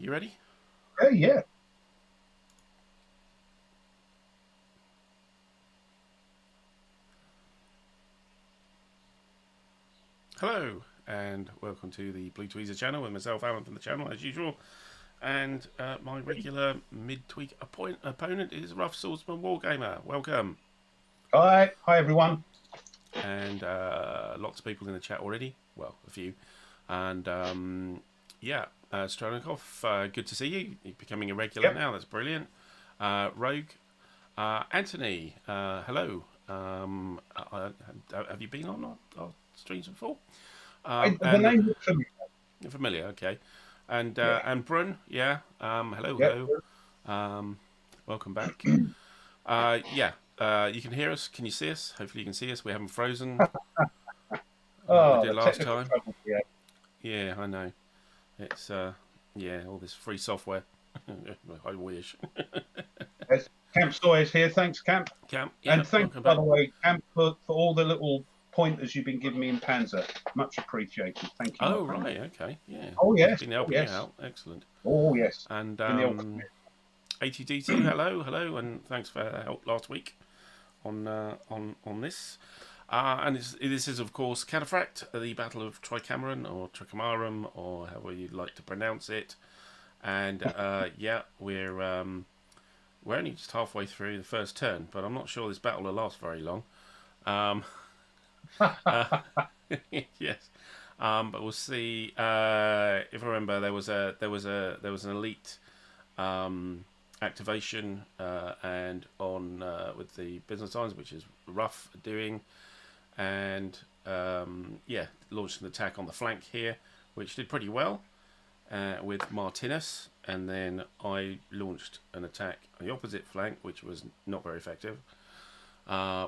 You ready? Yeah. Hello, and welcome to the playthru channel with myself, Alan, from the channel, as usual. And my regular mid-tweak opponent is Rough Swordsman Wargamer. Welcome. Hi everyone. And lots of people in the chat already. Well, a few. And yeah, Stranikov, good to see you. You're becoming a regular now. That's brilliant. Rogue, Anthony, hello. Have you been on our streams before? The name looks familiar. You're familiar, okay. And Brun, yeah. Hello, hello. Welcome back. Yeah. You can hear us. Can you see us? Hopefully you can see us. We haven't frozen. Oh, we did the last time. trouble, Yeah, I know. It's yeah, all this free software. I wish. Yes. Camp Sawyer's here. Thanks, Camp. Camp, yeah, and thanks, by the way, Camp, for all the little pointers you've been giving me in Panzer. Much appreciated. Thank you. Oh, right, okay, yeah. Oh, yes. Been helping you out. Excellent. Oh, yes. And ATD2, hello, and thanks for help last week on this. And this is, of course, Cataphract, the Battle of Tricameron, or Tricameron, or however you'd like to pronounce it. And yeah, we're only just halfway through the first turn, but I'm not sure this battle will last very long. Yes, but we'll see. If I remember, there was an elite activation and on with the Byzantines, which is Rough doing, and yeah, launched an attack on the flank here, which did pretty well with Martinus, and then I launched an attack on the opposite flank, which was not very effective,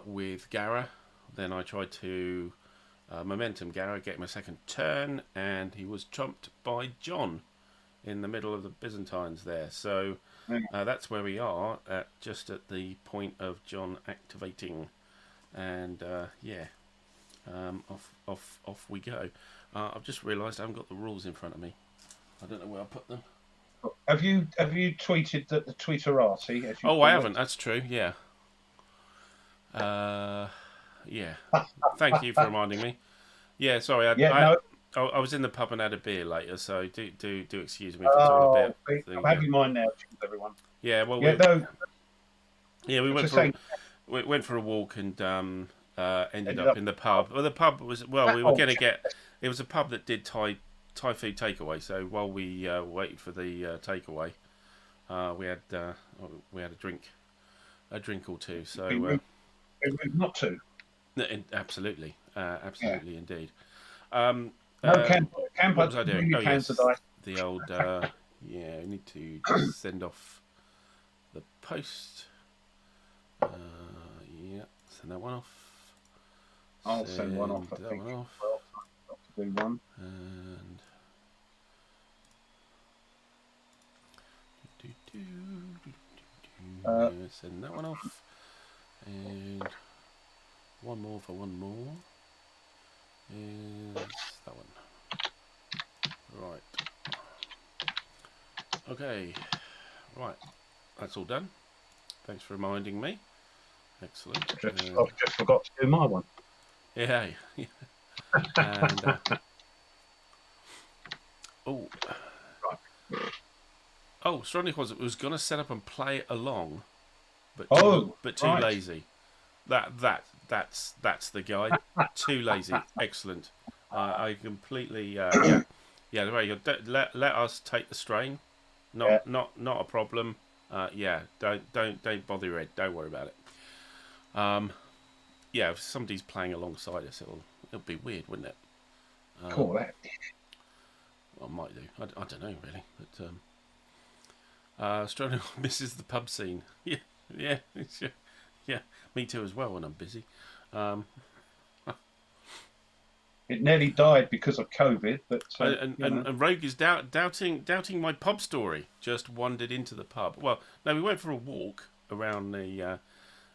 with Gara. Then I tried to momentum Gara, get him a second turn, and he was trumped by John in the middle of the Byzantines there. So that's where we are, just at the point of John activating, and yeah, off we go. I've just realised I haven't got the rules in front of me. I don't know where I put them. Have you tweeted the Tweeterati? Oh, I haven't. That's true. Yeah. Yeah. Thank you for reminding me. Yeah. Sorry. I was in the pub and had a beer later, so do excuse me for talking a bit. I'm having mine now, everyone. Yeah. Well. Yeah. We went for a walk and ended up in the pub. Well, the pub was we were going to get. It was a pub that did Thai food takeaway. So while we waited for the takeaway, we had a drink or two. So not to. Absolutely, absolutely, indeed. No, Camp, what was I doing? Oh, yes, the old. Yeah, I need to just send off the post. Yeah, send that one off. I'll send one off. That one off. Well, I've got to do one. And send that one off. And one more for one more. Is that one. Right. Okay. Right. That's all done. Thanks for reminding me. Excellent. I've just forgot to do my one. Yeah. And, oh. Oh, Stronich was going to set up and play along, but too lazy. That's the guy. Too lazy. Excellent. I completely yeah. There you go. Let us take the strain. Not a problem. Yeah. Don't bother your head. Don't worry about it. Yeah. If somebody's playing alongside us, it'll be weird, wouldn't it? Cool. That. Well, might do. I don't know really, but Stronich misses the pub scene. Yeah. Yeah, me too as well when I'm busy. It nearly died because of COVID, but and Rogue is doubting my pub story. Just wandered into the pub. Well, no, we went for a walk around the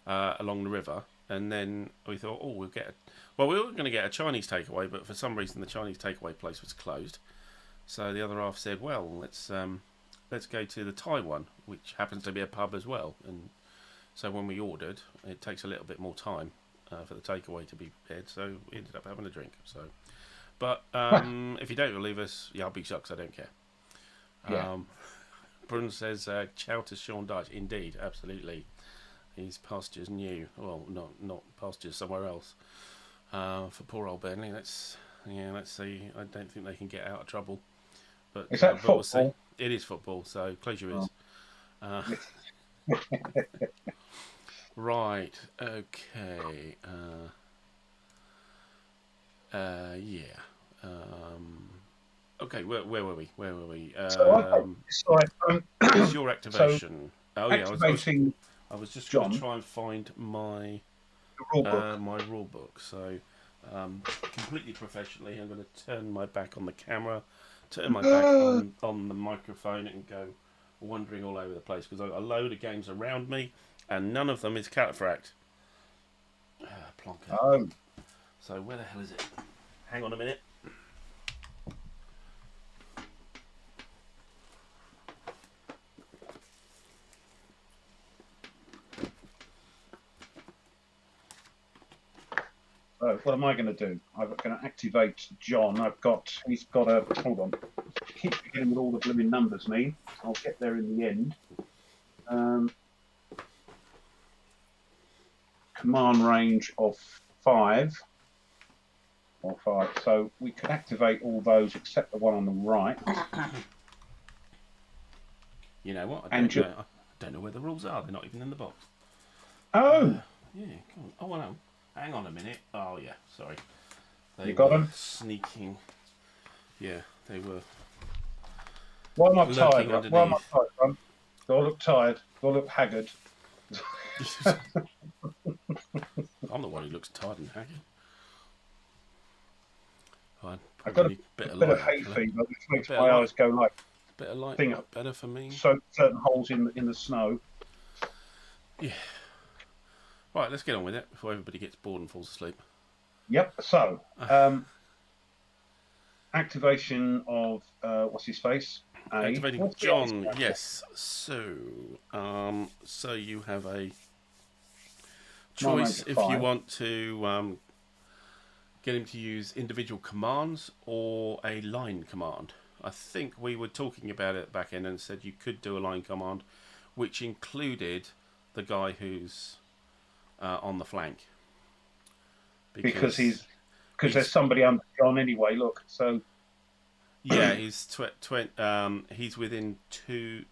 along the river, and then we thought, oh, we were going to get a Chinese takeaway, but for some reason the Chinese takeaway place was closed. So the other half said, well, let's let's go to the Thai one, which happens to be a pub as well. And so when we ordered, it takes a little bit more time for the takeaway to be prepared. So we ended up having a drink. So, but if you don't believe us, yeah, I'll be shocked. I don't care. Yeah. Brun says, "Chow to Sean Dyche." Indeed, absolutely. His pastures new. Well, not pastures somewhere else. For poor old Burnley, let's see. I don't think they can get out of trouble. But Is that but football? we'll see. It is football, so close your ears. Right. Okay. Yeah. Okay. Where were we? It's your activation. So activating. I was just going to try and find my rule book. my rule book. So, completely professionally, I'm going to turn my back on the camera, turn my back on the microphone, and go wandering all over the place because I've got a load of games around me, and none of them is Cataphract. Plonker. Oh. So where the hell is it? Hang on a minute. So what am I going to do? I'm going to activate John. He's got a, hold on. Keep forgetting what all the blooming numbers mean. I'll get there in the end. Command range of 5. So we could activate all those except the one on the right. You know what? I don't know where the rules are. They're not even in the box. Oh! Yeah, come on. Oh, no. Hang on a minute. Oh, yeah, sorry. You got them? Sneaking. Yeah, they were. Why am I tired? Why am I tired? Do I look tired? Do I look haggard? I'm the one who looks tired and haggard. I've got a bit of hay fever, which makes my eyes go like. Bit of light, better for me. So certain holes in the snow. Yeah. Right, let's get on with it before everybody gets bored and falls asleep. Yep. So, activation of what's his face? Activating John. Yes. So, so you have a choice if you want to get him to use individual commands or a line command. I think we were talking about it back in and said you could do a line command, which included the guy who's on the flank. Because there's somebody under John anyway. Look, so yeah, he's he's within two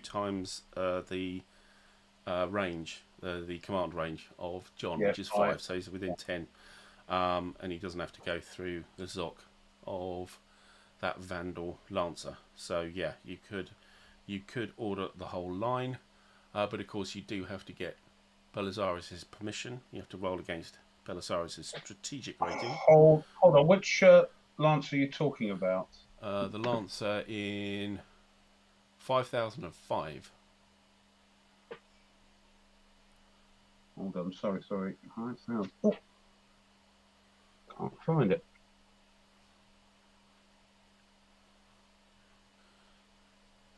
times the range, the command range of John, which is 5. So he's within 10, and he doesn't have to go through the Zoc of that Vandal Lancer. So yeah, you could order the whole line, but of course you do have to get Belisarius' permission. You have to roll against Belisarius' strategic rating. Hold on, which Lancer are you talking about? The Lancer in 5005. Hold on, sorry. 5,000. Oh, can't find it.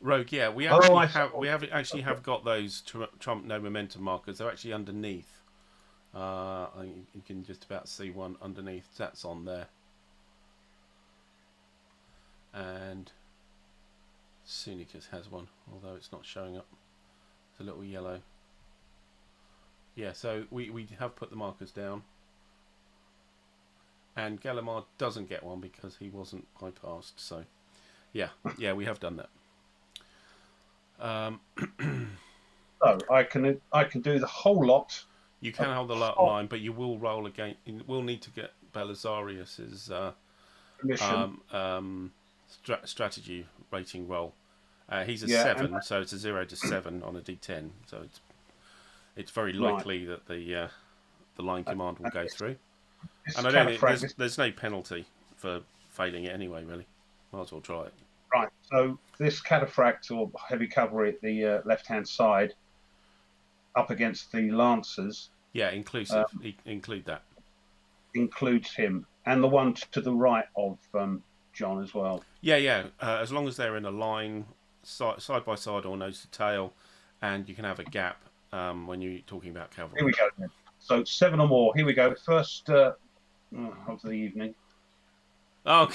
Rogue, yeah, we actually have got those Trump no momentum markers. They're actually underneath. You can just about see one underneath. That's on there, and Sunicus has one, although it's not showing up. It's a little yellow. Yeah, so we have put the markers down, and Gallimard doesn't get one because he wasn't bypassed. So, yeah, we have done that. So I can do the whole lot. You can hold the line, but you will roll again. You will need to get Belisarius's strategy rating roll. He's a 7, so it's a 0 to 7 on a D10. So it's very likely that the line command will go through. And I don't think there's no penalty for failing it anyway. Really, might as well try it. Right, so this Cataphract or heavy cavalry at the left-hand side, up against the Lancers. Yeah, inclusive. Include that. Includes him and the one to the right of John as well. Yeah. As long as they're in a line, side by side or nose to tail, and you can have a gap when you're talking about cavalry. Here we go then. So 7 or more. Here we go. First of the evening. Oh,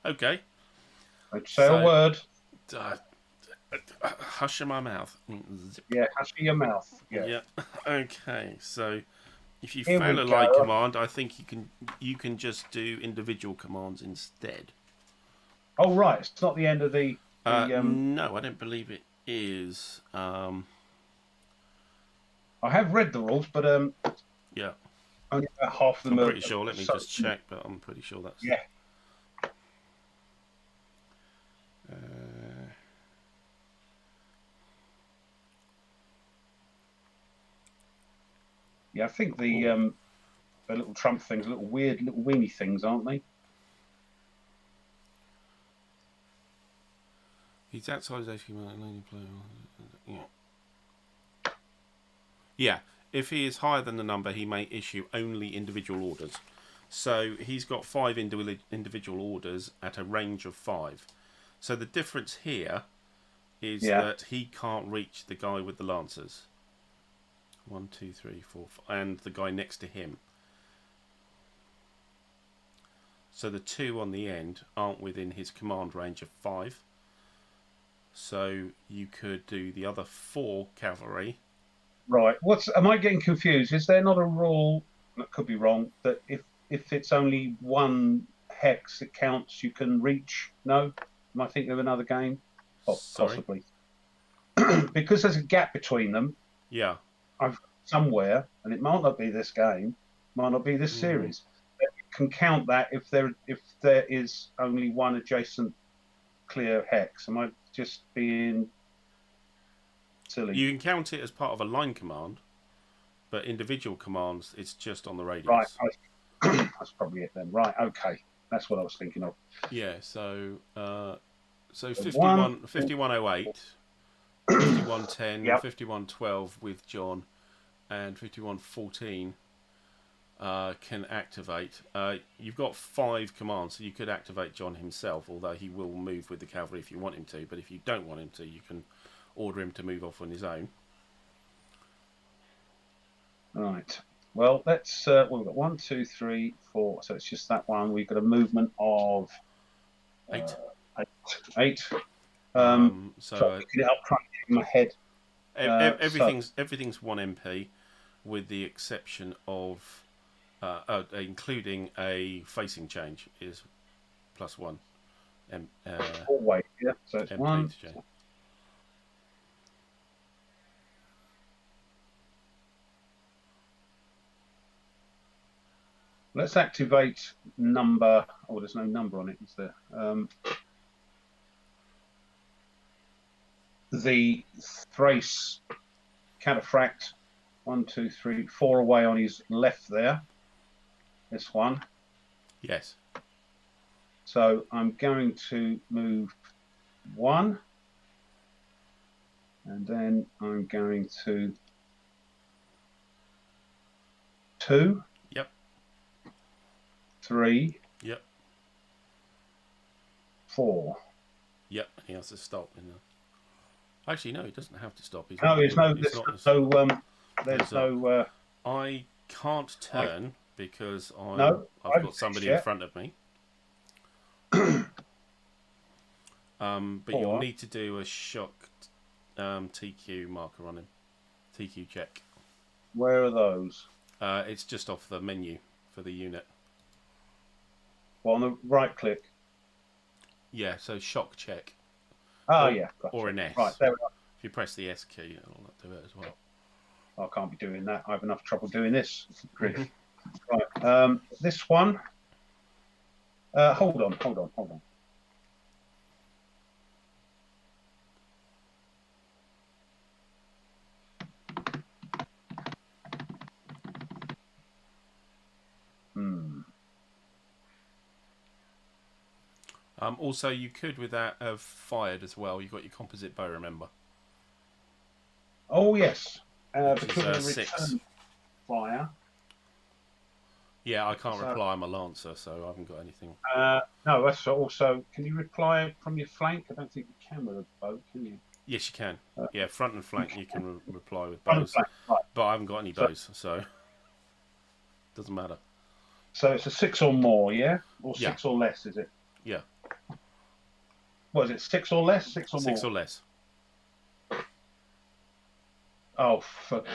okay. I'd say a word. Hush in my mouth. Yeah, hush in your mouth. Yeah. Yeah. Okay. So, if you Here fail we a light go. command, I think you can just do individual commands instead. Oh right, it's not the end of the. No, I don't believe it is. I have read the rules, but Yeah. only about half of them. I'm pretty sure. Let me just check, but I'm pretty sure that's. Yeah. Yeah, I think the little Trump things, little weird little weenie things, aren't they? He's outside his HQ. Yeah. Yeah. If he is higher than the number, he may issue only individual orders. So he's got 5 individual orders at a range of 5. So the difference here is that he can't reach the guy with the lancers. 1, 2, 3, 4, 5, and the guy next to him. So the 2 on the end aren't within his command range of 5. So you could do the other 4 cavalry. Right. Am I getting confused? Is there not a rule, that could be wrong, that if it's only 1 hex it counts, you can reach? No? Am I thinking of another game? Oh, possibly. Because there's a gap between them. Yeah. I've somewhere, and it might not be this game, might not be this series. You can count that if there is only 1 adjacent clear hex. Am I just being silly? You can count it as part of a line command, but individual commands, it's just on the radius. Right. That's probably it then. Right. Okay. That's what I was thinking of. Yeah. So 5108, 5110, Yep. 5112 with John, and 5114 can activate. You've got 5 commands, so you could activate John himself, although he will move with the cavalry if you want him to. But if you don't want him to, you can order him to move off on his own. Right. Well, let's. We've got 1, 2, 3, 4. So it's just that one. We've got a movement of 8. 8. So picking it up, trying to get in my head. everything's 1 MP, with the exception of including a facing change is +1. Always, yeah. So it's MP 1. to change. Let's activate number. Oh, there's no number on it, is there? The Thrace Cataphract. 1, 2, 3, 4 away on his left there. This one. Yes. So I'm going to move 1. And then I'm going to 2. Yep. 3. Yep. 4. Yep. He has to stop. Actually, no, he doesn't have to stop. No, there's no. I can't turn because I've got somebody in front of me. But you'll need to do a shock TQ marker on him. TQ check. Where are those? It's just off the menu for the unit. Well, on the right click. Yeah, so shock check. Oh, yeah. Gotcha. Or an S. Right, there we are. If you press the S key, it'll do it as well. I can't be doing that. I have enough trouble doing this. Right. This one. Hold on. Also, you could, with that, have fired as well. You've got your composite bow, remember? Oh, yes. Which Because is, of the 6. return fire. Yeah, I can't So, reply. I'm a lancer, so I haven't got anything. no, that's also. Can you reply from your flank? I don't think you can with a bow, can you? Yes, you can. Uh, Yeah, front and you flank you can reply with front and bows, flank, right? but I haven't got any So, bows, so doesn't matter. so it's a 6 or more, yeah, or Yeah, 6 or less, is it? yeah, What is it? 6 or less, 6 or 6 more? or less. Oh, But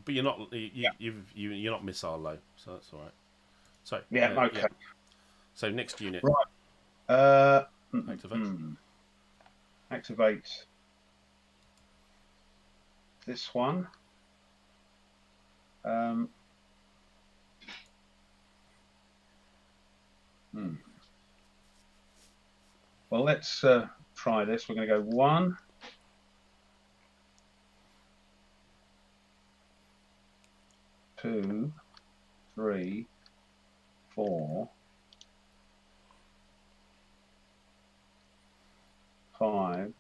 you're not you're not missile low, so that's all right. So yeah, yeah. okay, So next unit right. Uh, activate. Activate this one. Um, Well, let's try this. We're going to go 1, 2, 3, 4, 5.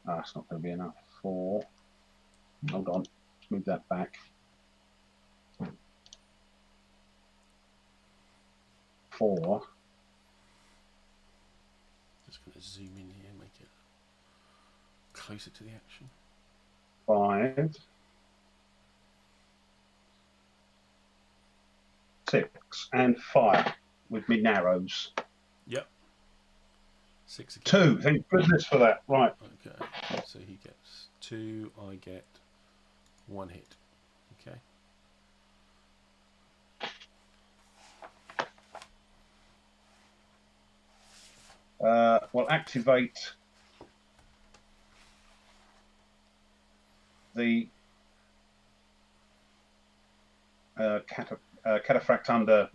That's not going to be enough. 4. Hold on. Let's move that back. 4. Just going to zoom in here and make it closer to the action. 5. 6. And fire with me narrows. Yep. 6 again. 2. Thank goodness for that. Right. Okay. So he gets 2. I get 1 hit. Okay. We'll activate the Cataphract under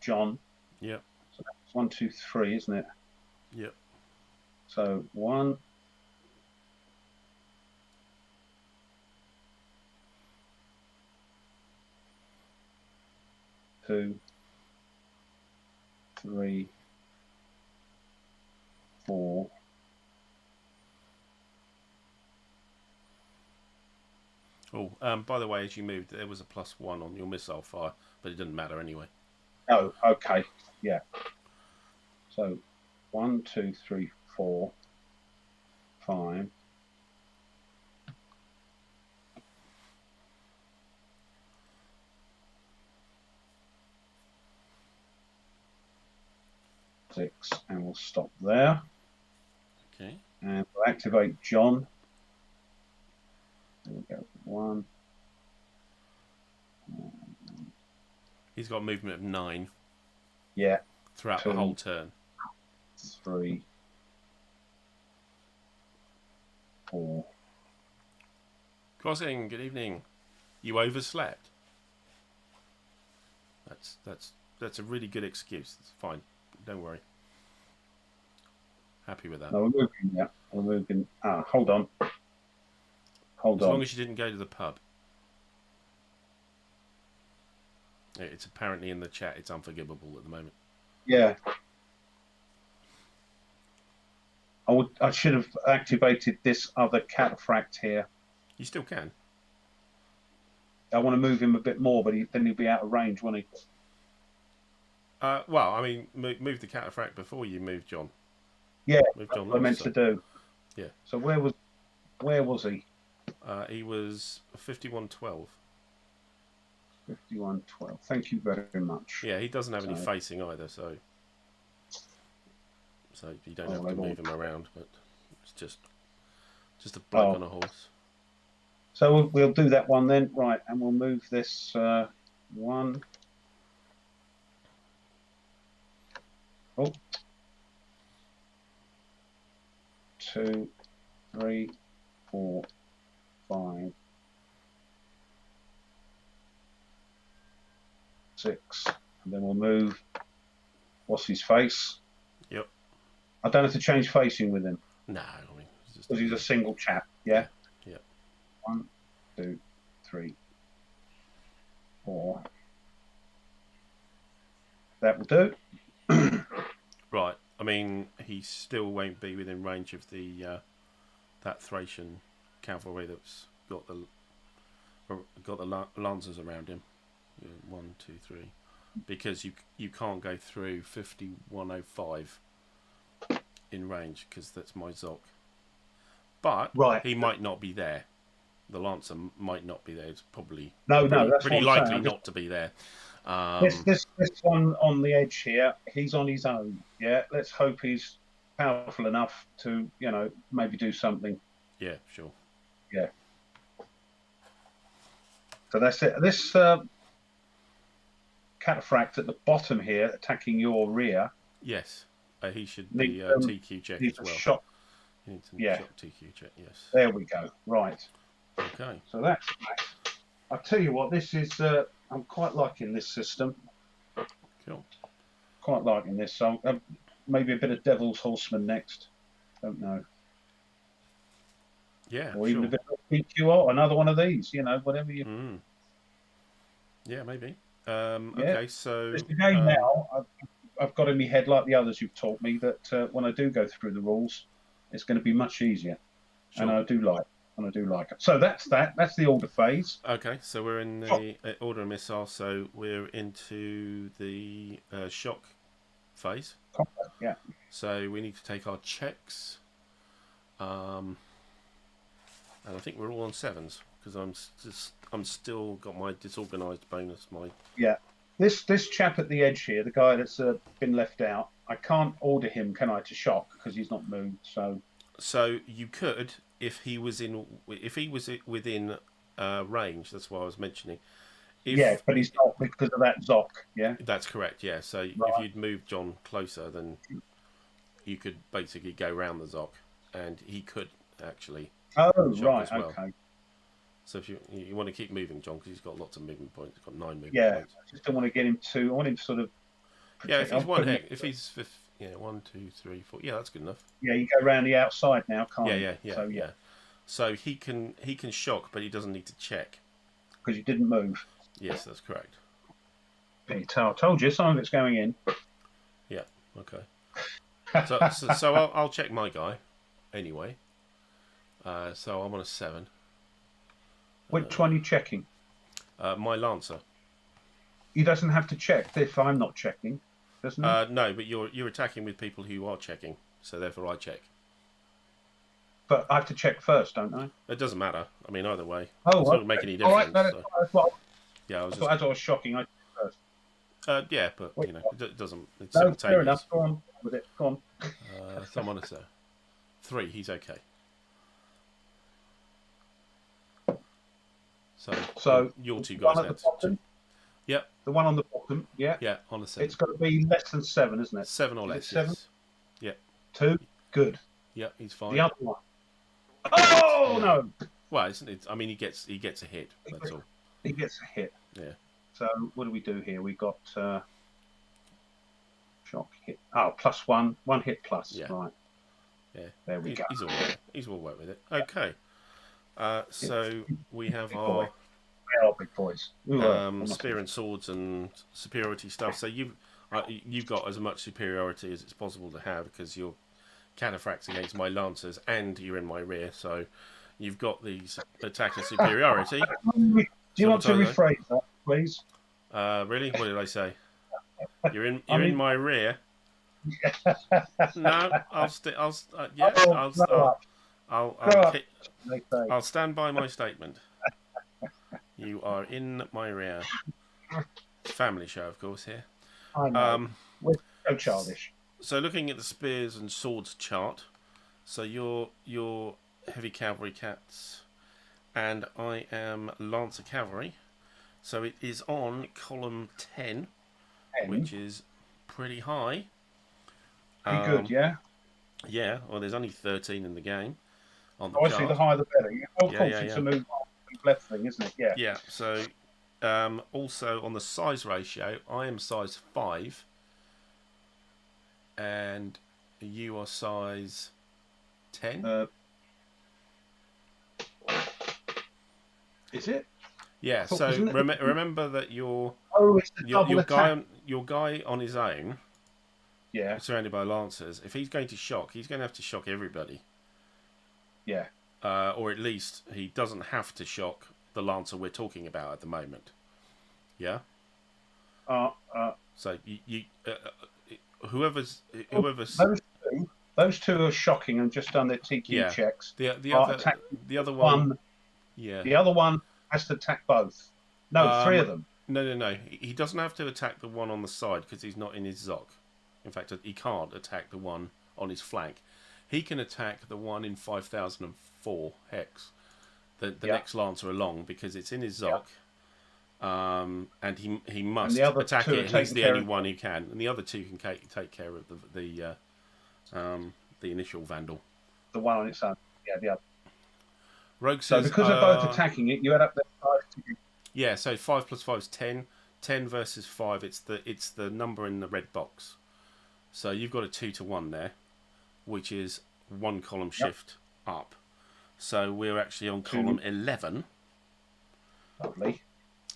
John. Yep. So that's 1, 2, 3, isn't it? Yep. So 1, 2, 3, 4. Oh, by the way, as you moved, there was a +1 on your missile fire, but it didn't matter anyway. Oh, okay. Yeah. So 1, 2, 3, 4, 5. 6, and we'll stop there. Okay. And we'll activate John. There we go. 1. He's got a movement of 9. Yeah. Throughout 2, the whole turn. 3, 4. Crossing, good evening. You overslept. That's a really good excuse. It's fine. Don't worry. Happy with that. No, we're moving. Yeah, we're moving. Hold on. Hold on. As long as you didn't go to the pub. It's apparently in the chat. It's unforgivable at the moment. Yeah. I should have activated this other Cataphract here. You still can. I want to move him a bit more, but then he'll be out of range, won't he? Well, I mean, move the Cataphract before you move John. Yeah, move that's John what I meant to do. Yeah. So where was he? He was 51-12. 51-12. Thank you very much. Yeah, he doesn't have any facing either, so you don't have to move him around. But it's just a bloke on a horse. So we'll do that one then, right? And we'll move this 1. Oh. 2, 3, 4, 5, 6, and then we'll move. What's his face? Yep. I don't have to change facing with him. No, I mean, because he's a single chap. Yeah. Yeah. 1, 2, 3, 4. That will do. Right. I mean, he still won't be within range of the that Thracian cavalry that's got the got the lancers around him. 1, 2, 3. Because you can't go through 5105 in range because that's my Zoc. But he might not be there. The Lancer might not be there. It's probably that's pretty likely not to be there. This one on the edge here, he's on his own. Yeah, let's hope he's powerful enough to, maybe do something. Yeah, sure. Yeah. So that's it. This Cataphract at the bottom here, attacking your rear. Yes, he should be TQ check as well. Shot. He needs to shot TQ check. Yes. There we go. Right. Okay. So that's that. I'll tell you what. This is. I'm quite liking this system. Cool. Quite liking this. So maybe a bit of Devil's Horseman next. Don't know. Yeah. Or even a bit of PQR. Another one of these. Whatever you. Yeah, maybe. Okay, so it's the game now. I've got in my head, like the others you've taught me, that when I do go through the rules, it's going to be much easier, and I do like it. So that's that. That's the order phase. Okay, so we're in the order of missile. So we're into the shock phase. Yeah. So we need to take our checks, and I think we're all on 7s because I'm still got my disorganized bonus. This chap at the edge here, the guy that's been left out, I can't order him, can I, to shock because he's not moved. So you could if he was within range. That's why I was mentioning. But he's not because of that Zoc. Yeah, that's correct. Yeah, so if you'd moved John closer, then you could basically go round the Zoc, and he could actually. Oh, right. As well. Okay. So if you want to keep moving John, because he's got lots of movement points. He's got 9 movement points. I just don't want to get him too. I want him sort of. If he's if he's 1, 2, 3, 4. Yeah, that's good enough. Yeah, you go around the outside now, can't you? Yeah. So he can shock, but he doesn't need to check because you didn't move. Yes, that's correct. I told you some of it's going in. Yeah. Okay. So I'll check my guy anyway. So I'm on a 7. Which one are you checking? My Lancer. He doesn't have to check if I'm not checking, doesn't he? No, but you're attacking with people who are checking, so therefore I check. But I have to check first, don't I? It doesn't matter. I mean, either way. Oh, it doesn't make any difference. All right, yeah, as I was shocking, I checked first. Yeah, but it doesn't. It's simultaneous. Fair enough. Go on with it. Go on. So I'm on a 3. He's okay. So your 2 guys next. Yep. The one on the bottom. Yeah. Yeah, on a 7. It's got to be less than 7, isn't it? 7 or less. 7. Yes. Yeah. 2. Good. Yeah, he's fine. The other one. Oh no! Well, isn't it? I mean, he gets a hit. That's all. He gets a hit. Yeah. So what do we do here? We got shock hit. Oh, +1 hit plus. Yeah. Right. Yeah. There we go. He's all right. He's all right with it. Okay. So we have our big boys. spear and swords and superiority stuff. So you've got as much superiority as it's possible to have because you're Cataphracts against my lancers and you're in my rear. So you've got these attacker superiority. Do you want to rephrase that, please? Really? What did I say? You're in my rear. No, I'll stand by my statement. You are in my rear. Family show, of course, here. I know. We're so childish. So looking at the spears and swords chart, so you're heavy cavalry cats, and I am Lancer cavalry. So it is on column 10, which is pretty high. Pretty good, yeah? Yeah, well, there's only 13 in the game. Obviously, the higher the better. It's a move left thing, isn't it? Yeah. Yeah, so also on the size ratio, I am size 5, and you are size 10. Is it? Yeah, so remember that your guy on his own, surrounded by lancers, if he's going to shock, he's going to have to shock everybody. Yeah. Or at least he doesn't have to shock the Lancer we're talking about at the moment. Yeah. So whoever's those two are shocking and just done their TQ checks. The other one. Yeah. The other one has to attack both. No, three of them. No. He doesn't have to attack the one on the side because he's not in his Zoc. In fact, he can't attack the one on his flank. He can attack the one in 5004 hex, the next Lancer along, because it's in his Zoc. And he must attack it. And he's the only one who can, and the other two can take care of the initial Vandal. The one on its own. Yeah, the other. Rogue says, so because they're both attacking it, you add up their 5. Yeah, so 5 plus 5 is 10. 10 versus 5. It's the number in the red box. So you've got a 2 to 1 there, which is 1 column shift up. So we're actually on column 11. Lovely.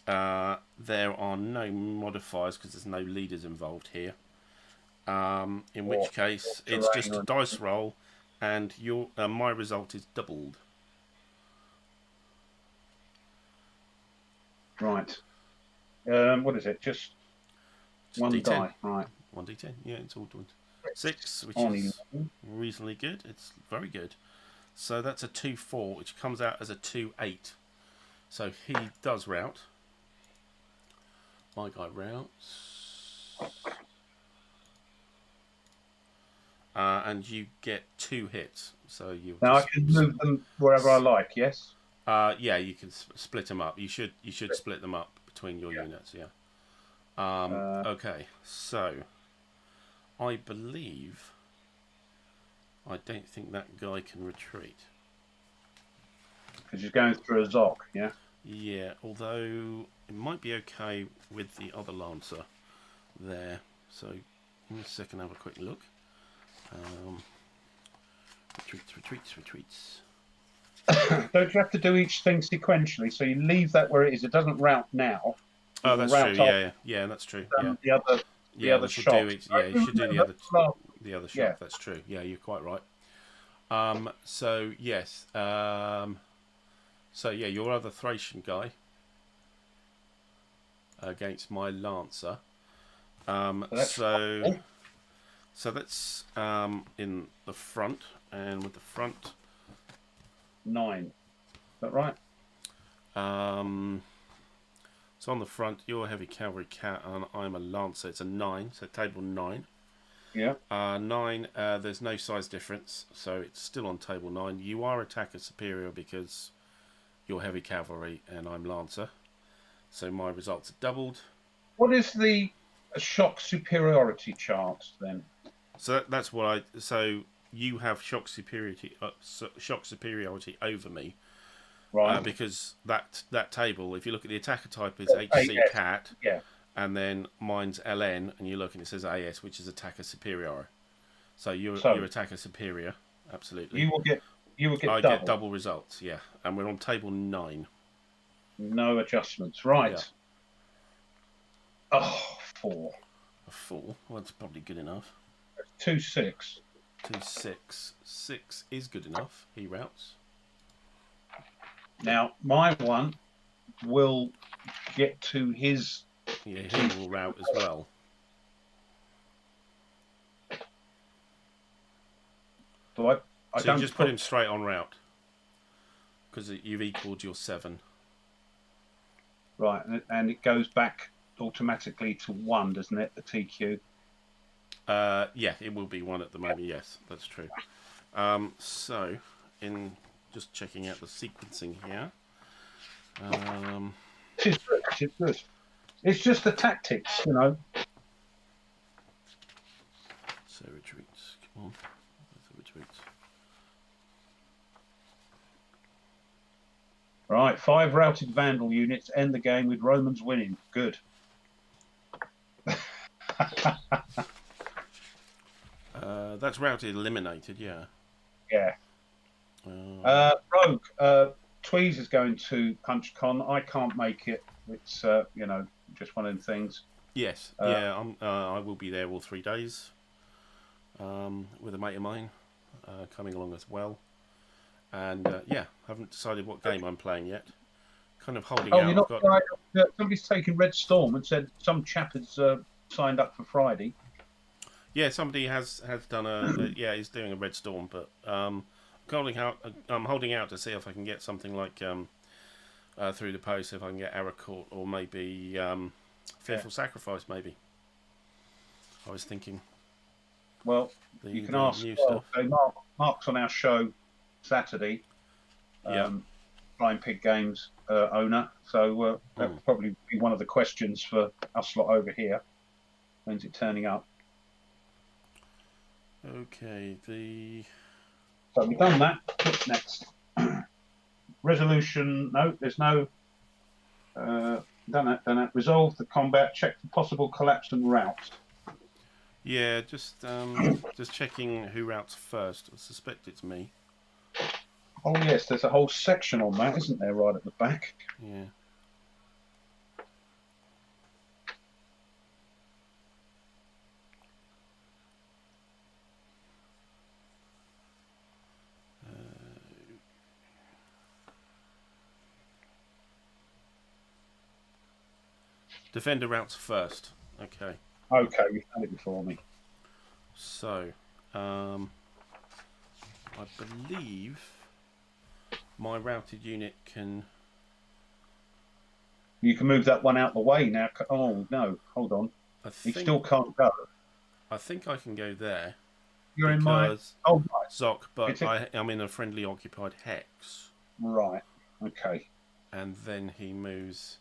There are no modifiers because there's no leaders involved here. In which case, it's just a dice roll, and my result is doubled. Right. What is it? Just one D10. die. Right. 1d10. Yeah, it's all done. 6, which is reasonably good. It's very good. So that's a 2-4, which comes out as a 2-8. So he does rout. My guy routs. And you get 2 hits. So you now I can move them wherever I like. Yes. Yeah, you can split them up. You should split them up between your units. Yeah. Okay. So I believe I don't think that guy can retreat because he's going through a Zoc. Yeah. Yeah. Although it might be okay with the other Lancer there. So give me a second. Have a quick look. Retreats. Don't you have to do each thing sequentially? So you leave that where it is. It doesn't route now. Oh, that's true. Yeah, that's true. Yeah. The other shot. You should do the other shot. Yeah. That's true. Yeah, you're quite right. So yes. So yeah, your other Thracian guy against my Lancer. So that's in the front, and with the front 9. Is that right? So on the front, you're a heavy cavalry cat, and I'm a Lancer. It's a 9, so table 9. Yeah. 9. There's no size difference, so it's still on table 9. You are attacker superior because you're heavy cavalry, and I'm Lancer. So my results are doubled. What is the shock superiority chart then? So that's what So you have shock superiority over me, right? Because that table, if you look at the attacker type, is HC Cat, and then mine's LN, and you look and it says AS, which is attacker superior. So you're attacker superior, absolutely. You will get I get double results, yeah, and we're on table 9. No adjustments, right? Yeah. Oh, 4. A 4. Well, that's probably good enough. 2-6. 2-6. 6 is good enough. He routs. Now, my one will get to his... Yeah, he will rout as well. So you just put him straight on route. Because you've equalled your 7. Right, and it goes back automatically to 1, doesn't it, the TQ? Yeah, it will be 1 at the moment. Yes, that's true. So, in just checking out the sequencing here. It's good. It's just the tactics, you know. So retreats. Come on. Retreats. Right, 5 routed Vandal units end the game with Romans winning. Good. That's routed eliminated, yeah. Yeah. Rogue, Tweez is going to PunchCon. I can't make it. It's you know, just one of them things. Yes, yeah. I will be there all 3 days. With a mate of mine coming along as well. And yeah, haven't decided what game I'm playing yet. kind of holding Oh, out. you're I've not. got Somebody's taken Red Storm and said some chap has signed up for Friday. yeah, somebody has done yeah, he's doing a Red Storm, but I'm holding out to see if I can get something like through the post, if I can get Arrow Court or maybe Fearful Sacrifice. Maybe I was thinking. Well, you can ask. New Well, stuff. so Mark's on our show Saturday. Yeah. Flying Pig Games owner. So that would probably be one of the questions for us lot over here. When's it turning up? Okay. So we've done that. What's next? Resolution. No, there's no. Done that. Resolve the combat. Check for possible collapse and rout. Yeah, just checking who routes first. I suspect it's me. Oh yes, there's a whole section on that, isn't there, right at the back? Yeah. Defender routes first. Okay. Okay, you've done it before me. So, I believe my routed unit can. You can move that one out the way now. Oh no, hold on. He still can't go. I think I can go there. You're in my. Oh right. Zoc, but I'm in a friendly occupied hex. Right. Okay. And then he moves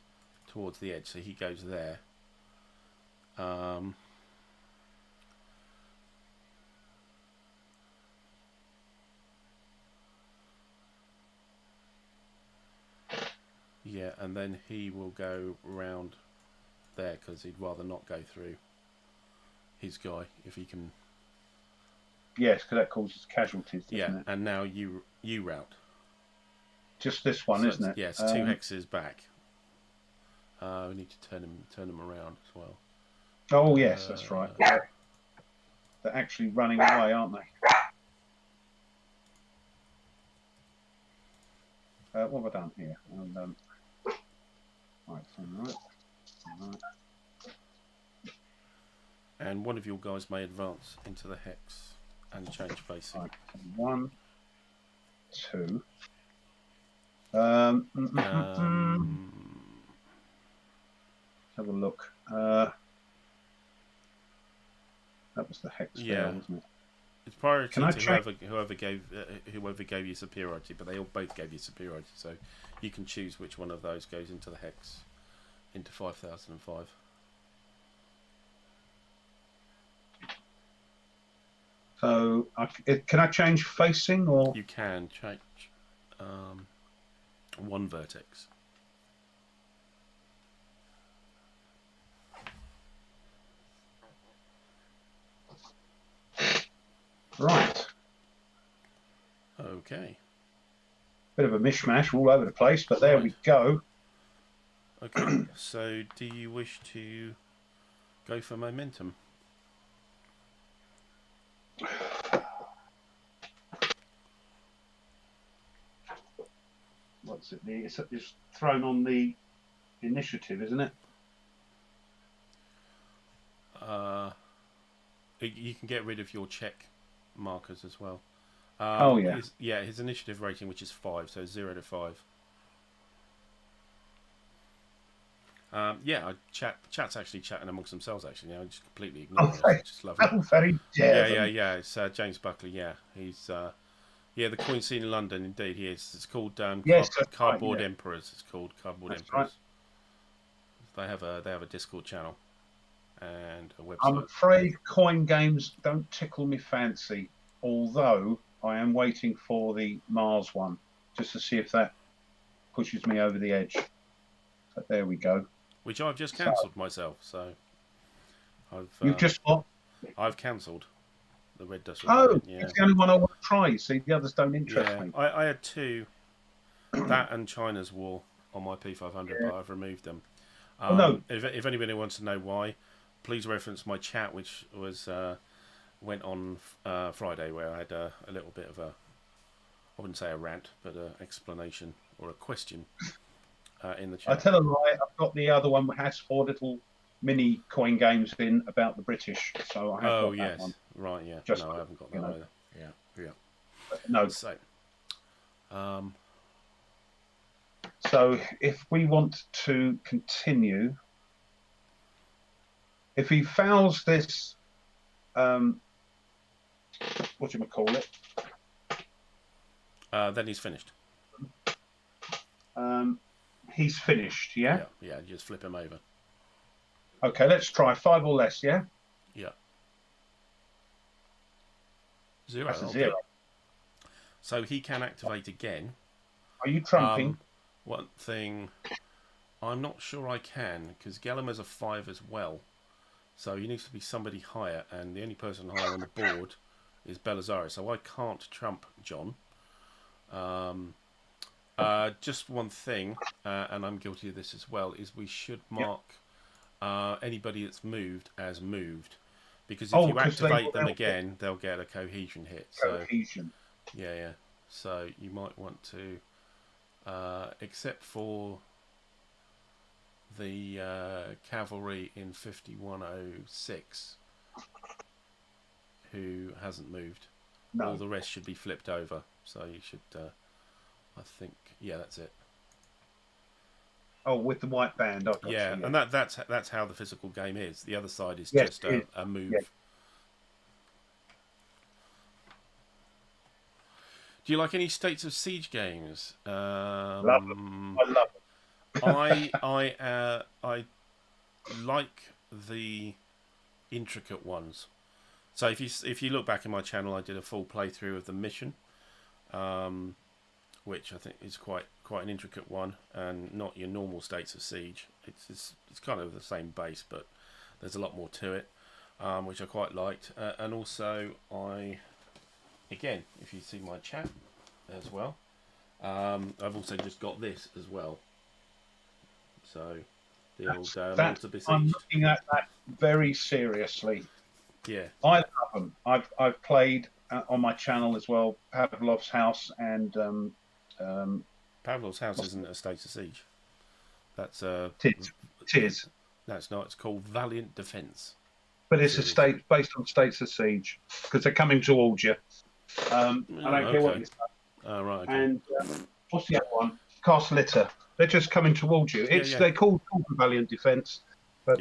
towards the edge, so he goes there. Yeah, and then he will go round there because he'd rather not go through his guy if he can. Yes, because that causes casualties, doesn't it? And now you route. Just this one, isn't it? Yes, 2 hexes back. We need to turn them around as well. Oh yes, that's right. They're actually running away, aren't they? What have I done here? Right. And one of your guys may advance into the hex and change facing. Right. 1, 2. Have a look. That was the hex there, wasn't it? It's priority to whoever gave you superiority, but they all both gave you superiority, so you can choose which one of those goes into the hex, into 5005. So can I change facing or? You can change one vertex. Right. Okay. Bit of a mishmash all over the place, but there we go. Okay. So, do you wish to go for momentum? What's it? It's thrown on the initiative, isn't it? You can get rid of your check markers as well. Oh yeah. His initiative rating, which is 5, so 0 to 5. Chat's actually chatting amongst themselves. Actually, I just completely ignore it. Just love it. Very yeah. It's James Buckley. Yeah, he's the Coin Scene in London. Indeed, he is. It's called Cardboard Emperors. It's called Cardboard Emperors. Right. They have a Discord channel and a website. I'm afraid coin games don't tickle me fancy. Although I am waiting for the Mars one just to see if that pushes me over the edge. But there we go. Which I've just cancelled myself. So you've just what? I've cancelled the Red Dust. It's the only one I want to try. You see, the others don't interest me. I had 2, that and China's War on my P500, but I've removed them. No. If anybody wants to know why, please reference my chat, which went on Friday, where I had a little bit of I wouldn't say a rant, but an explanation or a question in the I chat. tell a lie. I've got the other one that has 4 little mini coin games in about the British. So I have got that one. Right, yeah. Just no, I haven't got that either. Yeah. No. So, so if we want to continue, if he fouls this, what do you call it? then he's finished. He's finished, yeah? Yeah, just flip him over. Okay, let's try 5 or less, yeah? Yeah. 0. That's a 0. So he can activate again. Are you trumping? One thing, I'm not sure I can, because Gellum has a 5 as well. So he needs to be somebody higher, and the only person higher on the board is Belisarius. So I can't trump John. Just one thing, and I'm guilty of this as well, is we should mark anybody that's moved as moved. Because if you activate them again, they'll get a cohesion hit. Cohesion. So, yeah. So you might want to, except for the cavalry in 5106, who hasn't moved. No. All the rest should be flipped over. So you should, I think, yeah, that's it. Oh, with the white band. Yeah, and that's how the physical game is. The other side is just a move. Yeah. Do you like any States of Siege games? Love them. I love them. I like the intricate ones. So if you look back in my channel, I did a full playthrough of the mission, which I think is quite an intricate one, and not your normal States of Siege. It's kind of the same base, but there's a lot more to it, which I quite liked. And also again, if you see my chat as well, I've also just got this as well. So the old Malta Besieged. I'm looking at that very seriously. Yeah, I love them. I've played on my channel as well, Pavlov's House and Pavlov's House isn't a State of Siege. That's Tis. No, it's not. It's called Valiant Defence. But it's based on States of Siege because they're coming towards you. I don't care what you say. Oh, right. Okay. And what's the other one? Castle Litter. They're just coming towards you. They're called Valiant Defence, but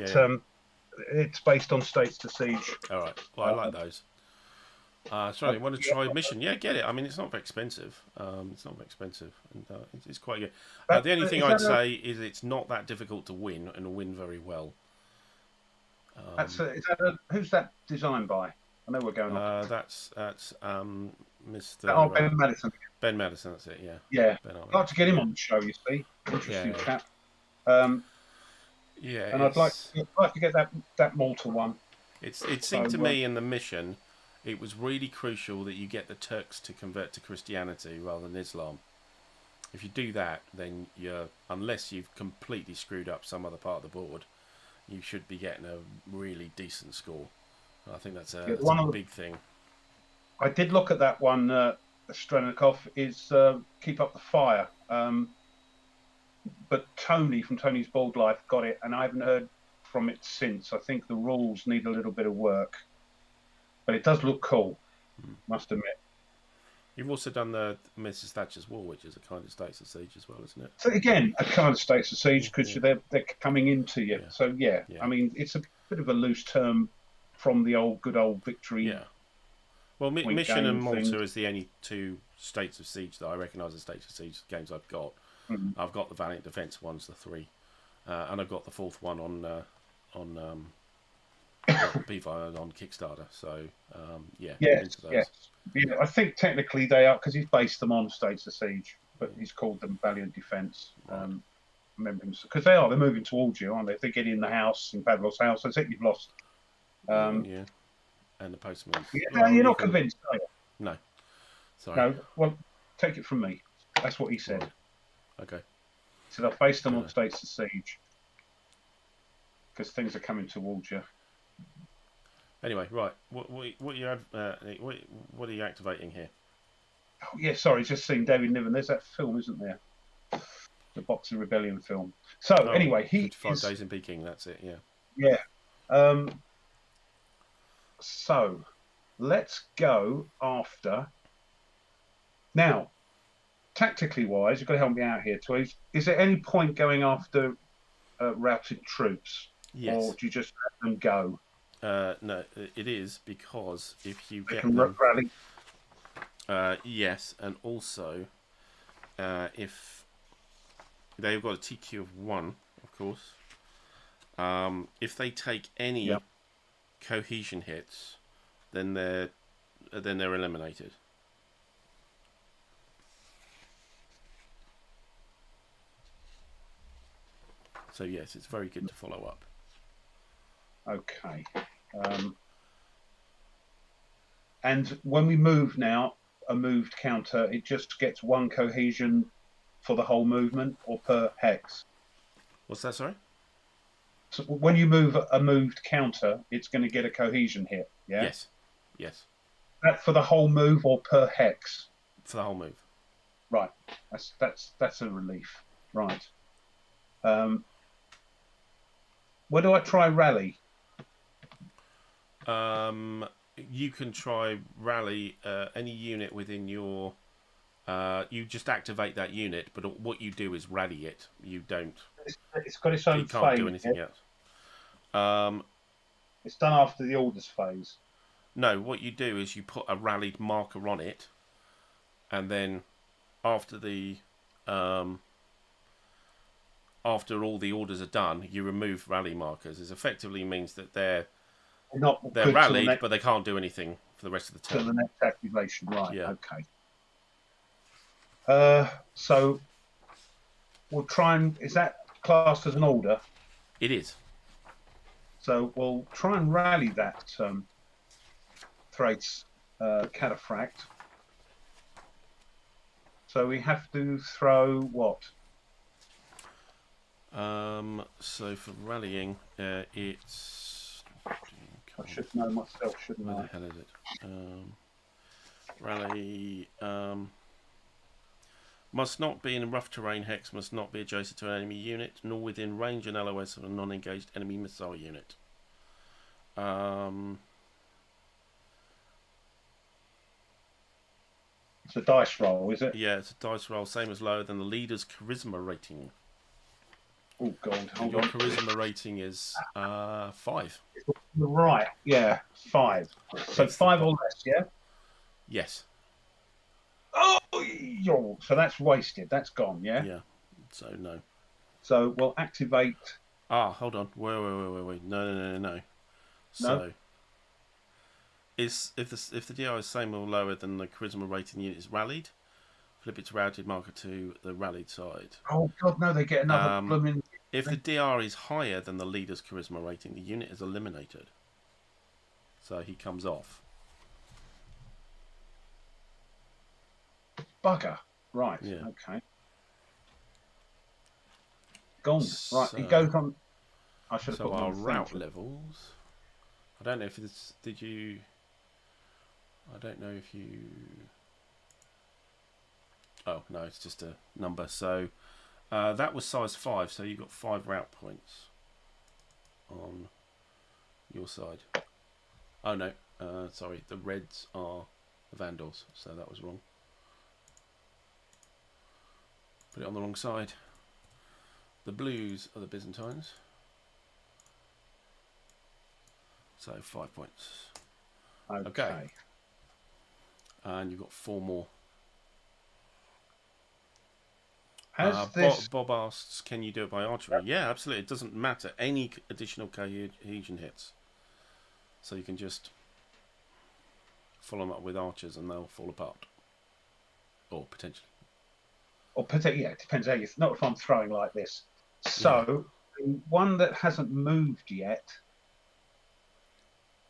it's based on States of Siege. All right. Well, I like those. Sorry, you want to try mission? Yeah, get it. I mean, it's not very expensive. It's not very expensive, and it's quite good. The only thing I'd say is it's not that difficult to win, and win very well. Who's that designed by? I know we're going on. That's Mr. Ben Madison. Ben Madison, that's it. Yeah. Yeah. I'd like to get him on the show. You see, interesting chap. And I'd like to get that Malta one. It seemed to me in the mission, it was really crucial that you get the Turks to convert to Christianity rather than Islam. If you do that, then unless you've completely screwed up some other part of the board, you should be getting a really decent score. I think that's a big thing. I did look at that one, Strenikov, is Keep Up the Fire. But Tony from Tony's Board Life got it, and I haven't heard from it since. I think the rules need a little bit of work. But it does look cool, must admit. You've also done the Mrs. Thatcher's War, which is a kind of States of Siege as well, isn't it? So again, a kind of States of Siege because they're coming into you. Yeah. So I mean, it's a bit of a loose term from the good old victory. Yeah. Well, Mission and Malta is the only 2 States of Siege that I recognise as States of Siege games I've got. Mm-hmm. I've got the Valiant Defence ones, the 3, and I've got the 4th one on P5 on Kickstarter. So yes. I think technically they are because he's based them on States of Siege, but he's called them Valiant Defence. Right. Remember, because they're moving towards you, aren't they? If they get in the house in Pavlov's house, I think you've lost. And the postman. You're not convinced, are you? No. Sorry. No. Well, take it from me. That's what he said. Right. Okay. He said I've based them on States of Siege because things are coming towards you. Anyway, right. What are you activating here? Oh, yeah, sorry, just seeing David Niven. There's that film, isn't there? the Boxer Rebellion film. So anyway, he 55 Days in Peking. That's it. Yeah. Yeah. So let's go after. Now, tactically wise, you've got to help me out here, Tweez. Is there any point going after routed troops? Yes. Or do you just let them go? No, it is, because if you get They can them, rally. yes, and also if they've got a TQ of 1, of course, if they take any cohesion hits, then they're eliminated. So yes, it's very good to follow up. Okay. And when we move now, a moved counter, it just gets 1 cohesion for the whole movement, or per hex? What's that, sorry? So when you move a moved counter, it's going to get a cohesion hit, yeah? Yes. Yes. That for the whole move or per hex? For the whole move. Right. That's a relief. Right. Where do I try rally? You can try rally any unit within your. You just activate that unit, but what you do is rally it. You don't. It's got its own phase. You can't do anything else. It's done after the orders phase. No, what you do is you put a rallied marker on it, and then after the after all the orders are done, you remove rally markers. It effectively means that they're rallied, but they can't do anything for the rest of the turn. To the next activation, right? Yeah. Okay. So we'll try and, is that classed as an order? It is. So we'll try and rally that Thrace Cataphract. So we have to throw what? So for rallying, it's. I should know myself, shouldn't I? Where the hell is it? Rally. Must not be in a rough terrain hex, must not be adjacent to an enemy unit, nor within range and LOS of a non-engaged enemy missile unit. It's a dice roll, is it? Yeah, it's a dice roll, same as lower than the leader's charisma rating. Oh God, hold Your on. charisma rating is 5. Right, yeah, 5. So It's 5 or less, yeah? Yes. Oh, so that's wasted. That's gone, yeah? Yeah, so no. So we'll activate... Hold on. Wait. No. So, if the DI is same or lower than the charisma rating unit is rallied, flip its routed marker to the rallied side. Oh God, no! They get another blooming. If the DR is higher than the leader's charisma rating, the unit is eliminated. So he comes off. Bugger. Right. Yeah. Okay. Gone. Right. He goes on. I should have put our on route levels. I don't know if this. Did you? I don't know if you. Oh no, it's just a number. So that was size 5. So you got 5 route points on your side. Oh no, sorry. The reds are the Vandals. So that was wrong. Put it on the wrong side. The blues are the Byzantines. So 5 points. Okay. And you've got 4 more. Bob asks, can you do it by archery? Yeah, absolutely. It doesn't matter. Any additional cohesion hits. So you can just follow them up with archers and they'll fall apart. Or potentially. Yeah, it depends how you... Not if I'm throwing like this. So, one that hasn't moved yet...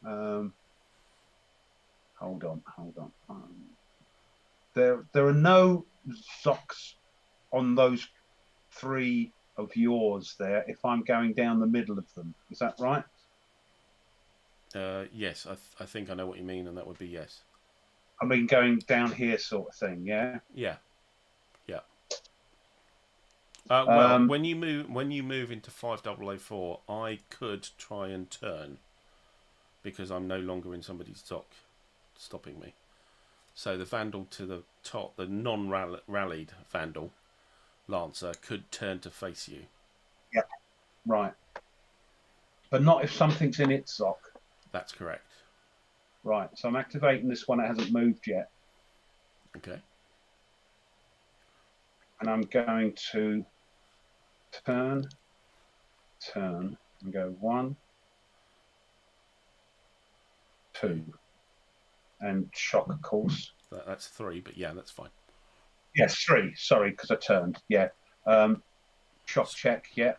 hold on. There are no Zocs on those 3 of yours there if I'm going down the middle of them. Is that right? Yes, I think I know what you mean, and that would be yes. I mean going down here sort of thing, yeah? Yeah. Well, when you move into 5004, I could try and turn because I'm no longer in somebody's dock, stopping me. So the Vandal to the top, the non-rallied Vandal Lancer, could turn to face you. Yeah, right. But not if something's in its zock. That's correct. Right, so I'm activating this one that hasn't moved yet. Okay. And I'm going to turn, and go 1, 2, and shock, of course. That's 3, but yeah, that's fine. Yes, 3. Sorry, because I turned. Yeah. Shock check. Yeah.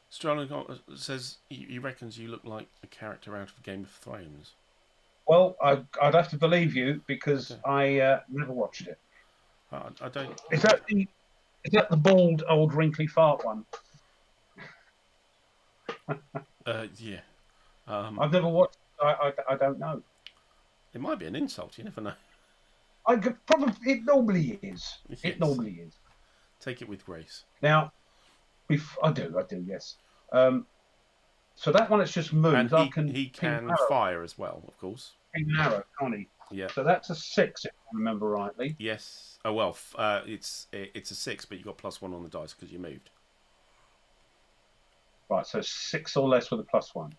Sterling says he reckons you look like a character out of Game of Thrones. Well, I'd have to believe you because okay. I never watched it. I don't. Is that the bald, old, wrinkly fart one? Yeah. I've never watched. I don't know. It might be an insult. You never know. I could probably. It normally is. Yes. It normally is. Take it with grace. Now, I do. Yes. So that one has just moved. And he can fire as well, of course. Ping an arrow, can't he? Yeah. So that's a 6, if I remember rightly. Yes. Oh well, it's a 6, but you got +1 on the dice because you moved. Right. So 6 or less with a +1.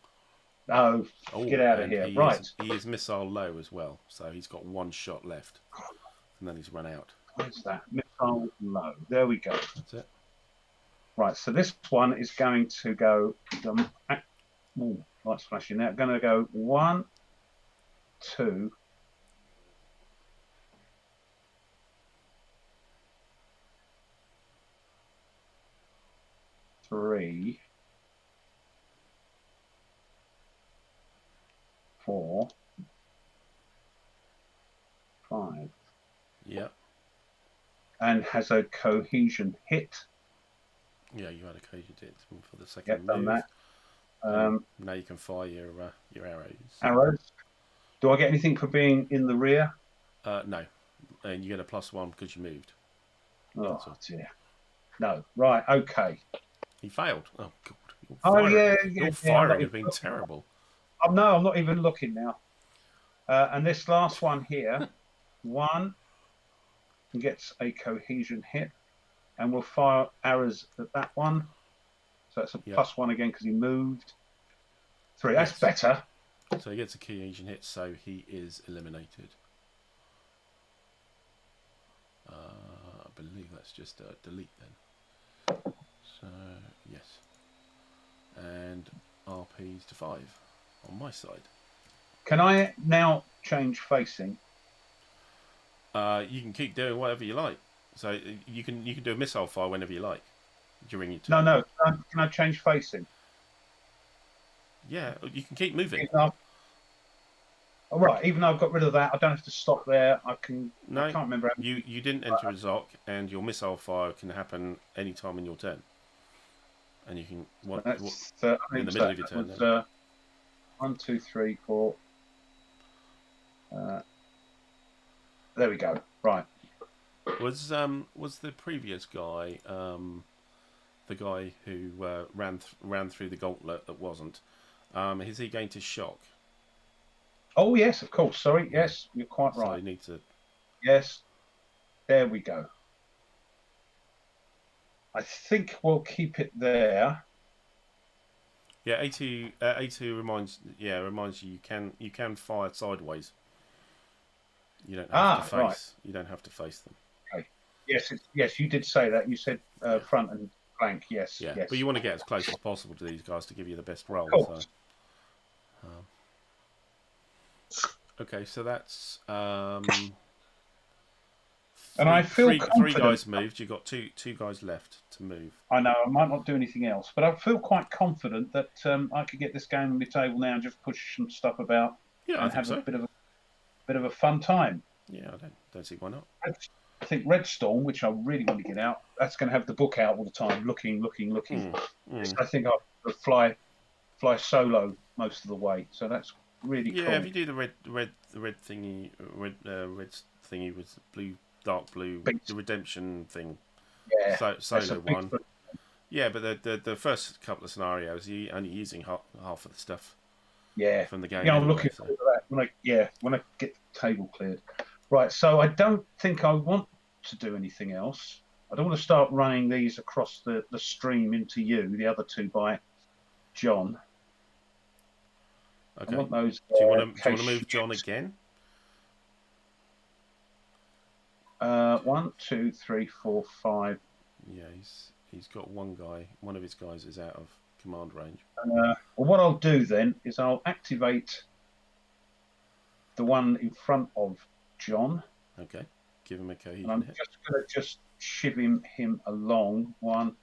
Oh, get out of here! He is missile low as well, so he's got 1 shot left, and then he's run out. Where's that? Missile low. There we go. That's it. Right. So this one is going to go. Lights flashing now. Going to go 1, 2. 3, 4, 5. Yeah. And has a cohesion hit. Yeah, you had a cohesion hit for the second move. Done that. Now you can fire your arrows. Arrows. Do I get anything for being in the rear? No, and you get a +1 because you moved. Oh dear. No. Right. Okay. He failed. Oh God. Your firing has been terrible. No, I'm not even looking now. And this last one here, 1 gets a cohesion hit, and we'll fire arrows at that one. So that's a +1 again because he moved. 3. That's better. So he gets a cohesion hit, so he is eliminated. I believe that's just a delete then. So yes, and RP's to 5 on my side. Can I now change facing? You can keep doing whatever you like. So you can do a missile fire whenever you like during your turn. No. Can I change facing? Yeah, you can keep moving. All right, even though I've got rid of that, I don't have to stop there. I can. No, I can't remember. You didn't enter a zoc, and your missile fire can happen any time in your turn. And you can in the middle of your turn. 1, 2, 3, 4. There we go. Right. Was the previous guy, the guy who ran through the gauntlet that wasn't? Is he going to shock? Oh yes, of course. Sorry. Yes, you're quite right. So you need to. Yes. There we go. I think we'll keep it there. Yeah, A2 reminds you you can fire sideways. You don't have to face. Right. You don't have to face them. Okay. Yes, you did say that. You said front and flank. Yes. Yeah, yes. But you want to get as close as possible to these guys to give you the best roll. So. Okay, so that's and I feel three guys moved. You've got two guys left to move. I know I might not do anything else, but I feel quite confident that I could get this game on the table now and just push some stuff about and have a bit of a fun time. Yeah, I don't see why not. I think Red Storm, which I really want to get out, that's going to have the book out all the time, looking. I think I'll fly solo most of the way, so that's really cool. Yeah, if you do the red thingy with dark blue, the redemption thing, Yeah, solo one. Yeah, but the first couple of scenarios, you're only using half of the stuff. Yeah, From the game. Yeah, I'm anyway, looking so. forward to that when I get the table cleared. Right, so I don't think I want to do anything else. I don't want to start running these across the stream into you. The other two by John. Okay. I want those. Do you want to move John again? 1, 2, 3, 4, 5. Yeah, he's got one guy. One of his guys is out of command range. Well, what I'll do then is I'll activate the one in front of John. Okay. Give him a cohesion and I'm hit. just going to shiv him along. 1.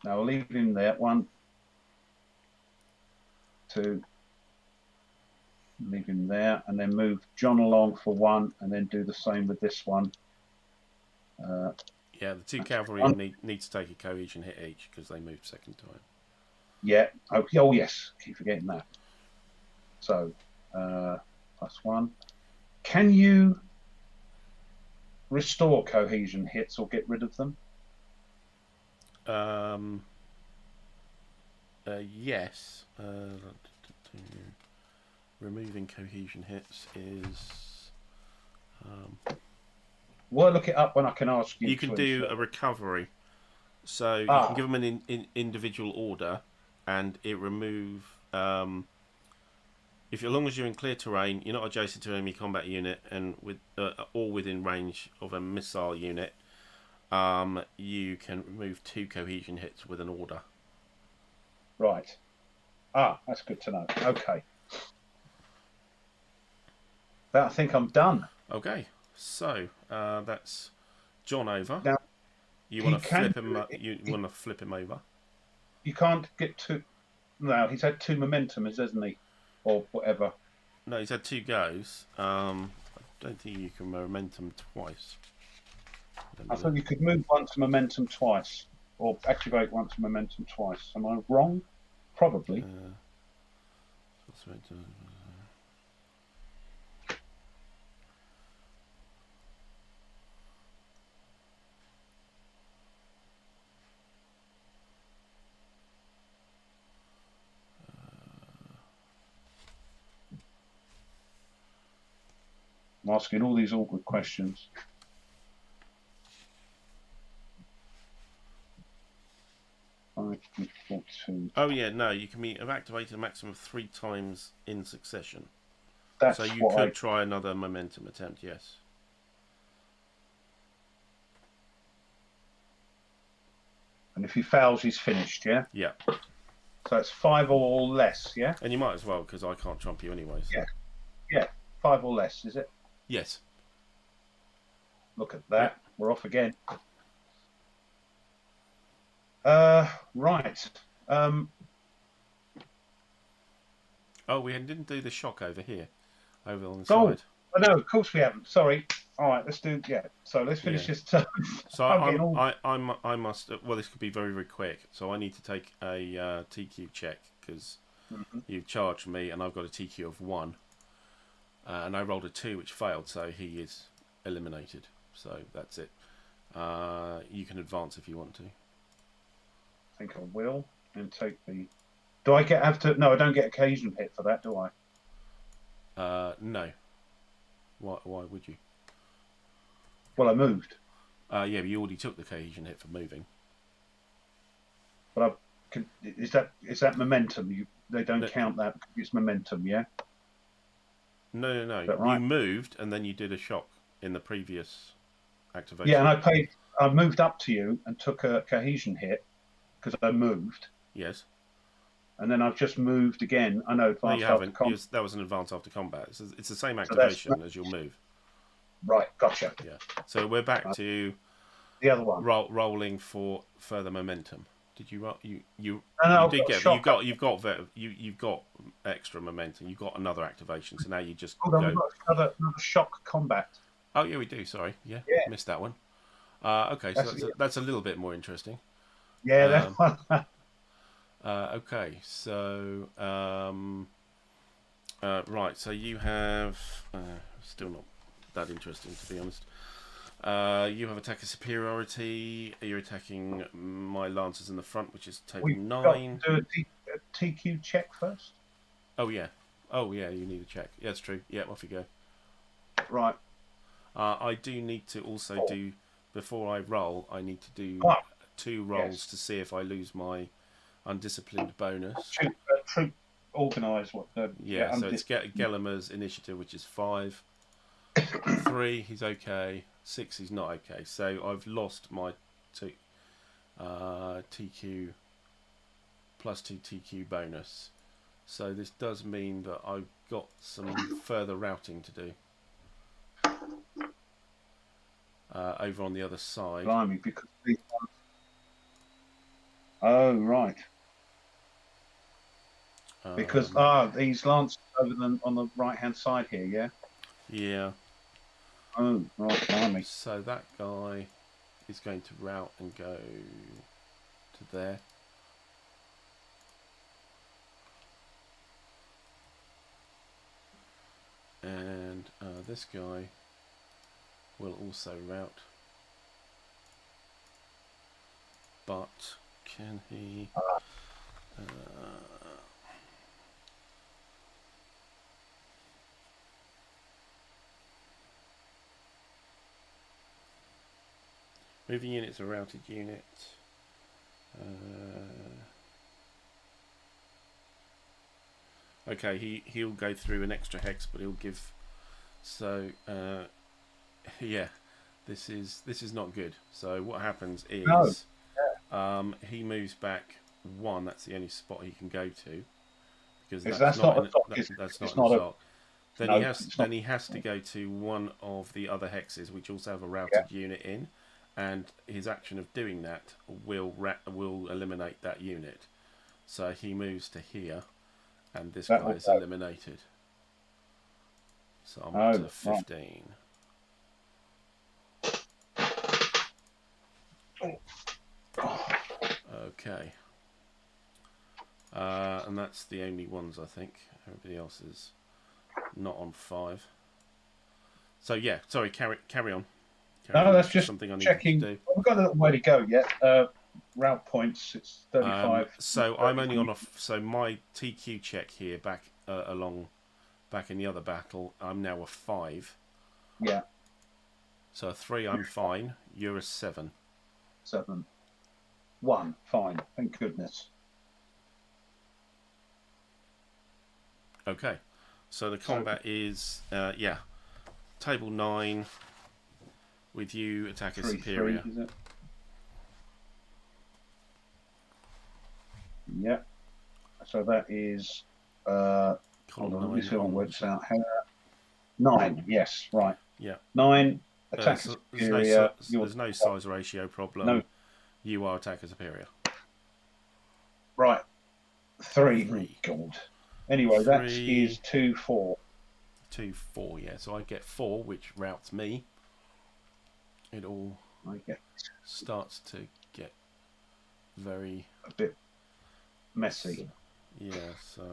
Now I'll leave him there. 1, 2. Leave him there, and then move John along for 1, and then do the same with this one. Yeah, the 2 cavalry need to take a cohesion hit each because they moved second time. Yeah. Oh yes. Keep forgetting that. So +1. Can you restore cohesion hits or get rid of them? Yes. Removing cohesion hits is. Well, look it up when I can ask you. You can do a recovery, so you can give them an individual order, and it remove. If as long as you're in clear terrain, you're not adjacent to an enemy combat unit, and or within range of a missile unit, you can remove 2 cohesion hits with an order. Right. That's good to know. Okay. I think I'm done. Okay, so that's John over. Now, you want to flip him. You want to flip him over. You can't get 2. No, he's had 2 momentum, hasn't he, or whatever? No, he's had 2 goes. I don't think you can momentum twice. I thought you could move once momentum twice, or activate once momentum twice. Am I wrong? Probably. I'm asking all these awkward questions. Oh yeah, no, you can be activated a maximum of 3 times in succession. That's so you could try another momentum attempt, yes. And if he fails, he's finished, yeah? Yeah. So it's 5 or less, yeah? And you might as well, because I can't trump you anyway. So. Yeah, 5 or less, is it? Yes. Look at that. Yeah. We're off again. Right. Oh, we didn't do the shock over here. Over on the side. Oh, no, of course we haven't. Sorry. All right, let's do. Yeah. So let's finish this turn. So I must. Well, this could be very, very quick. So I need to take a TQ check because you've charged me, and I've got a TQ of 1, and I rolled a 2, which failed. So he is eliminated. So that's it. You can advance if you want to. I think I will, and take the. Do I have to? No, I don't get occasion hit for that, do I? No. Why would you? Well, I moved. Yeah, but you already took the cohesion hit for moving. But is that momentum? They don't count that because it's momentum, yeah. No. Right? You moved and then you did a shock in the previous activation. Yeah, and I moved up to you and took a cohesion hit because I moved. Yes. And then I've just moved again. I know. No, you haven't. That was an advance after combat. It's the same activation as your move. Right, gotcha. Yeah. So we're back to the other one. Rolling for further momentum. Did you roll? You did get. You've got extra momentum. You've got another activation. So now you just go. We've got another shock combat. Oh yeah, we do. Sorry. Yeah. Missed that one. Okay, so that's a little bit more interesting. Yeah. That one. Okay, so Right, so you have still not that interesting, to be honest. You have attacker superiority. You're attacking my lancers in the front, which is table We've 9. got to do a TQ check first. Oh yeah, you need a check. Yeah, that's true. Yeah, off you go. Right. I do need to also do, before I roll, I need to do 2 rolls to see if I lose my undisciplined bonus. Troop organised. Yeah, so it's Gellimer's initiative, which is 5. 3, he's okay. 6, he's not okay. So I've lost my TQ plus 2 TQ bonus. So this does mean that I've got some further routing to do over on the other side. Blimey, because these ones... Oh, right. Because these lancers over on the right hand side here, yeah. Yeah. Oh, right, blimey. So that guy is going to route and go to there. And this guy will also route. But can he... moving units a routed unit. Okay, he'll go through an extra hex, but he'll give. So yeah, this is not good. So what happens is he moves back 1. That's the only spot he can go to, because that's not a zoc. Then he has to go to one of the other hexes, which also have a routed unit in. And his action of doing that will eliminate that unit. So he moves to here, and this guy is eliminated. So I'm up to 15. Okay. And that's the only ones, I think. Everybody else is not on 5. So yeah, sorry, carry on. No, that's just something I need checking. to do. We've got a little way to go yet. Route points, it's 35. So I'm only on so my TQ check here back in the other battle, I'm now a 5. Yeah. So a 3, I'm fine. You're a 7. 7. 1, fine. Thank goodness. Okay. So the combat is table 9. With you, attacker superior. 3, is it? Yeah. So that is hold on, let me see what works out. 9, yes, right. Yeah. 9, attacker superior. There's no size ratio problem. No. You are attacker superior. Right. 3. God. Anyway, 3. That is 2, 4. 2, 4, yeah. So I get 4, which routes me. It all starts to get a bit messy. Yeah, so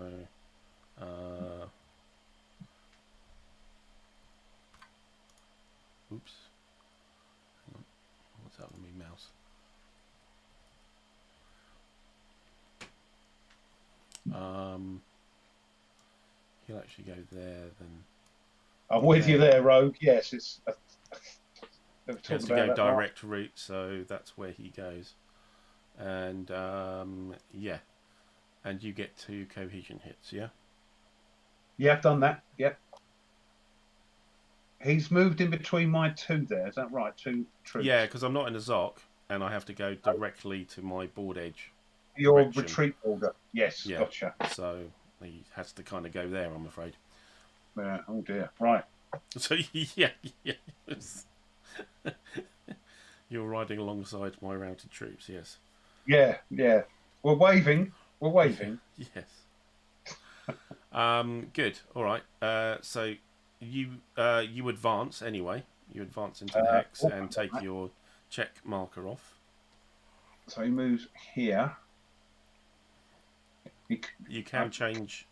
oops. Hang on. What's happening with my mouse? He'll actually go there then. I'm with you there, Rogue. Yes, it's he has to go direct route, so that's where he goes. And yeah, and you get 2 cohesion hits. Yeah. Yeah, I've done that. Yep. He's moved in between my 2 there. Is that right? 2 troops. Yeah, because I'm not in a zoc, and I have to go directly to my board edge. Your retreat order. Yes. Yeah. Gotcha. So he has to kind of go there, I'm afraid. Yeah. Oh dear. Right. So yeah. You're riding alongside my routed troops, yes. Yeah. We're waving. Yes. Good. All right. So you advance anyway. You advance into the hex and take your check marker off. So he moves here. You can change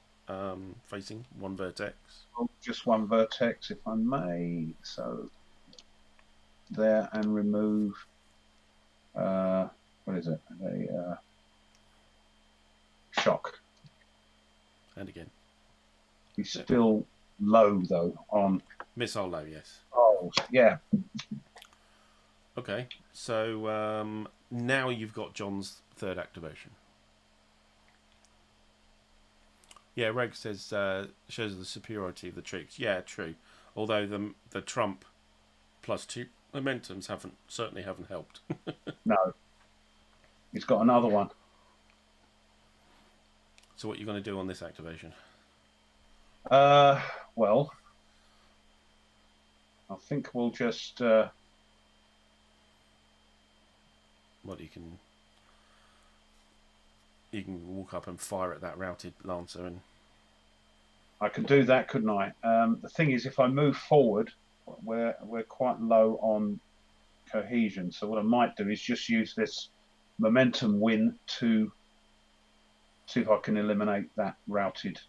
facing? One vertex? Oh, just one vertex, if I may. So there, and remove. What is it? A shock. And again. He's still low though on missile low, yes. Oh, yeah. Okay, so now you've got John's third activation. Yeah, Reg says shows the superiority of the tricks. Yeah, true. Although the trump +2 momentums certainly haven't helped. No. He's got another one. So what are you going to do on this activation? Well, I think we'll just Well, you can walk up and fire at that routed lancer, and I could do that, couldn't I? The thing is, if I move forward, we're quite low on cohesion. So what I might do is just use this momentum win to see if I can eliminate that routed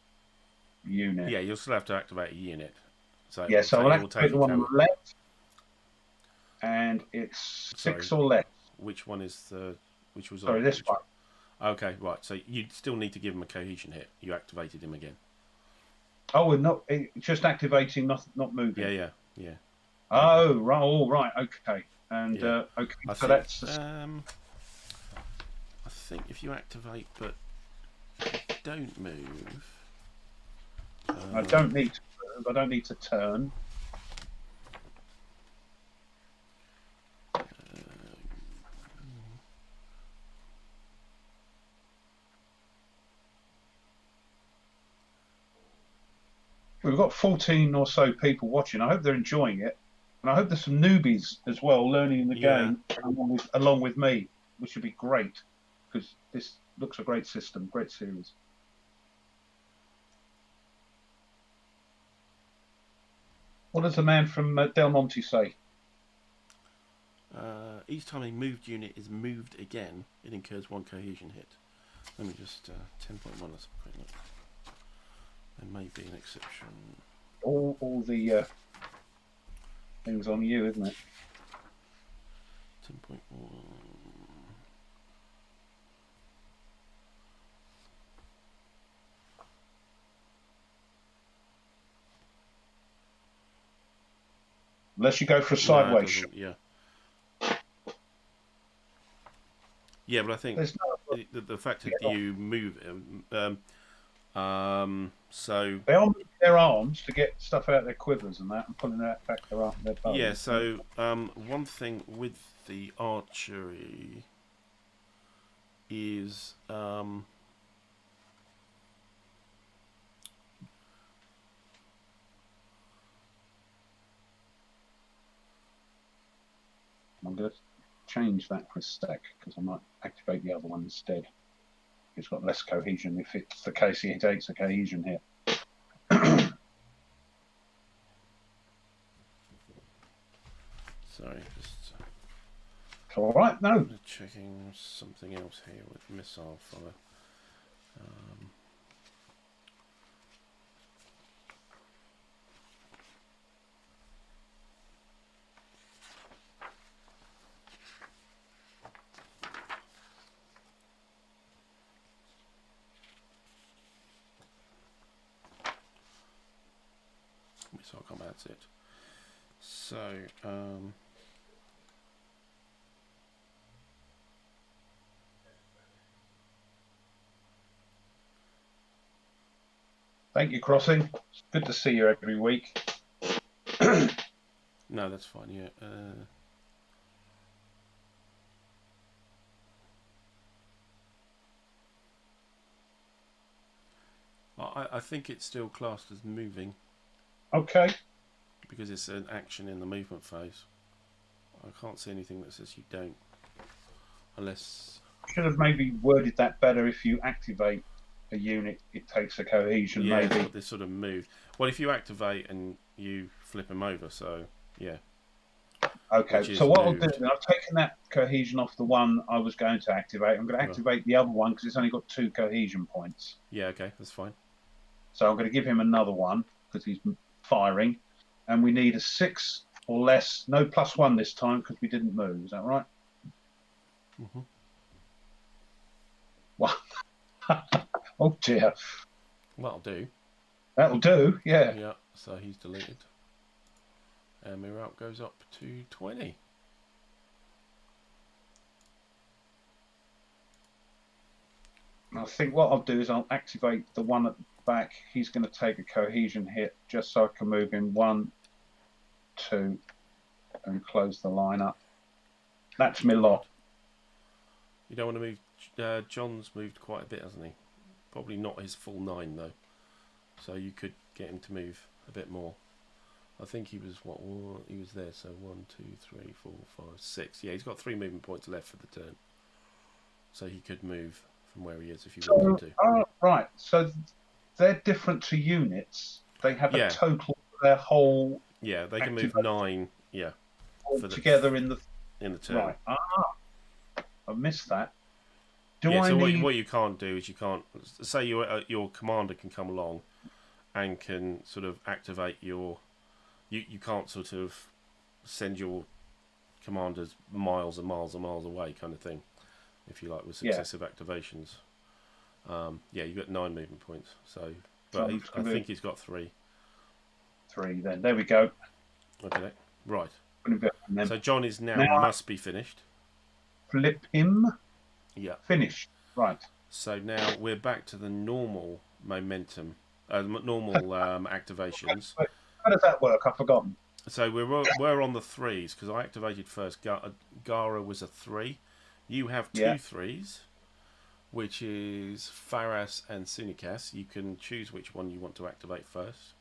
unit. Yeah, you'll still have to activate a unit. So yeah, so I'll activate the one on the left, and it's 6 or less. Which one is the? Which was? Sorry, this one. Okay, right. So you still need to give him a cohesion hit. You activated him again. Oh, we're not just activating, not moving. Yeah. Oh, right. All right. Okay. And okay. So that's. I think if you activate but don't move. I don't need to move. I don't need to turn. We've got 14 or so people watching. I hope they're enjoying it. And I hope there's some newbies as well learning the game along with me, which would be great because this looks a great system, great series. What does the man from Del Monte say? Each time a moved unit is moved again, it incurs 1 cohesion hit. Let me just 10.1. Let's quick look. There may be an exception. All the things on you, isn't it? 10.1. Unless you go for a sideways. Yeah. Yeah, but I think the fact that you move so they are moving their arms to get stuff out of their quivers and that, and pulling that back their bows. Yeah, so one thing with the archery is I'm going to change that for a sec because I might activate the other one instead. It's got less cohesion if it's the case he takes a cohesion hit. sorry, just all right. No, checking something else here with missile fire. Missile combat's it. So thank you, Crossing. It's good to see you every week. no, that's fine. Yeah. I think it's still classed as moving. Okay. Because it's an action in the movement phase. I can't see anything that says you don't. Unless... Should have maybe worded that better. If you activate a unit, it takes a cohesion, maybe. This sort of move. Well, if you activate and you flip them over, so, yeah. Okay, so what I'll do, I've taken that cohesion off the one I was going to activate. I'm going to activate the other one because it's only got 2 cohesion points. Yeah, okay, that's fine. So I'm going to give him another one because he's firing. And we need a 6 or less. No +1 this time because we didn't move. Is that right? Mm-hmm. Wow. Oh dear. That'll do. That'll do, yeah. Yeah, so he's deleted. And my route goes up to 20. I think what I'll do is I'll activate the one at the back. He's going to take a cohesion hit just so I can move in 1, 2, and close the line up. That's my lot. You don't want to move. John's moved quite a bit, hasn't he? Probably not his full 9 though. So you could get him to move a bit more. I think he was he was there. So 1, 2, 3, 4, 5, 6. Yeah, he's got 3 movement points left for the turn. So he could move from where he is if you wanted to. Right. So they're different to units. They have a total of their whole. Yeah, they can move 9. Yeah. All together in the turn. Right. I missed that. What you can't do is you can't say your commander can come along and can sort of activate your. You can't sort of send your commanders miles and miles and miles away, kind of thing, if you like, with successive activations. You've got 9 movement points. So, but I think he's got 3. 3 then. There we go. Okay, right. So John is now must be finished. Flip him. Yeah. Finish. Right. So now we're back to the normal momentum, normal activations. How does that work? I've forgotten. So we're on the 3s because I activated first. Gara was a 3. You have 2 3s, which is Faras and Sunikas. You can choose which one you want to activate first.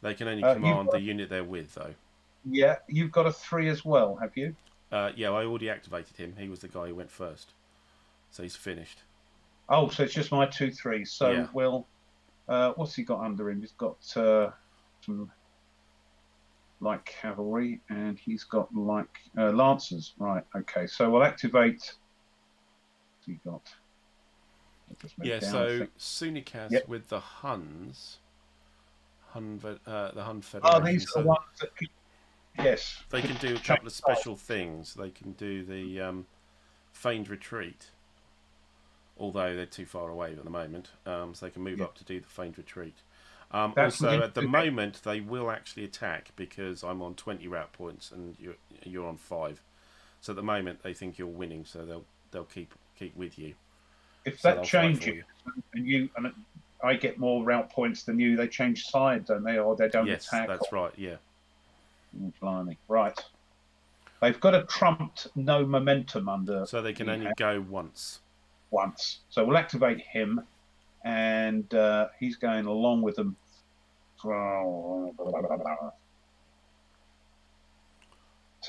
They can only command the unit they're with, though. Yeah, you've got a 3 as well, have you? Yeah, I already activated him. He was the guy who went first. So he's finished. Oh, so it's just my 2 3s. So we'll... what's he got under him? He's got some light cavalry, and he's got like lancers. Right, okay. So we'll activate... What's he got? So Sunikas with the Huns... the Hun Federation. Oh, these are the ones that... Yes. They can do a couple of special things. They can do the feigned retreat, although they're too far away at the moment. So they can move up to do the feigned retreat. Also, at the moment, they will actually attack because I'm on 20 route points and you're on 5. So at the moment, they think you're winning, so they'll keep with you. If that changes and I get more route points than you, they change side, don't they? Or they don't attack. Yes, that's right. Yeah. Blimey. Right. They've got a trumped no momentum under. So they can only go once. So we'll activate him, and he's going along with them. So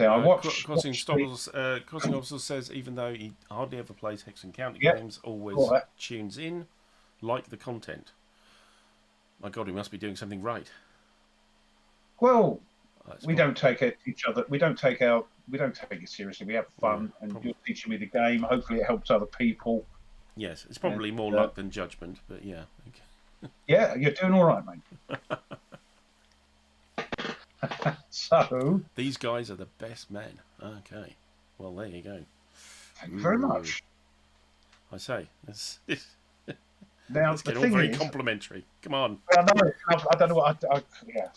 I watched. Crossing Officer says even though he hardly ever plays Hex and Counter games, always tunes in, like the content. My God, he must be doing something right. Well. We don't take it seriously. We have fun, and you're teaching me the game. Hopefully, it helps other people. Yes, it's probably more luck than judgment, but yeah. Okay. Yeah, you're doing all right, mate. So these guys are the best men. Okay, well there you go. Thank you very much. I say now it's getting all very complimentary. Come on. I don't know what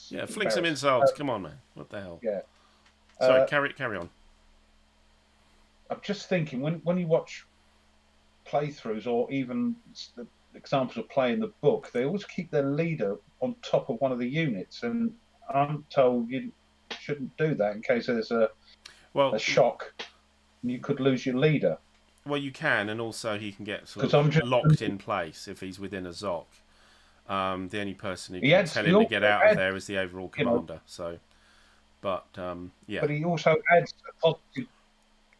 Yeah, fling some insults. Come on, man. What the hell? Yeah. Sorry, carry on. I'm just thinking when you watch playthroughs or even the examples of play in the book, they always keep their leader on top of one of the units, and I'm told you shouldn't do that in case there's a shock and you could lose your leader. Well, you can, and also he can get sort of locked in place if he's within a ZOC. The only person who can tell him to get out of there is the overall commander. So, but But he also adds a positive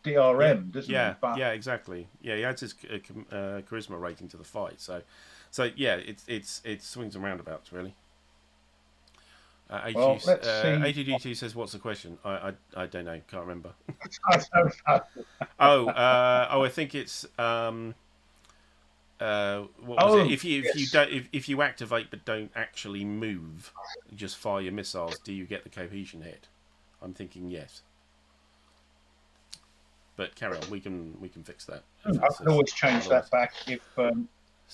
DRM, doesn't he? Yeah, exactly. Yeah, he adds his charisma rating to the fight. So yeah, it swings and roundabouts really. Well, let's see. ATGT says, "What's the question?" I don't know. Can't remember. I don't know. I think it's what was it? If yes. if you activate but don't actually move, you just fire your missiles. Do you get the cohesion hit? I'm thinking yes. But carry on. We can fix that. I can always change that back if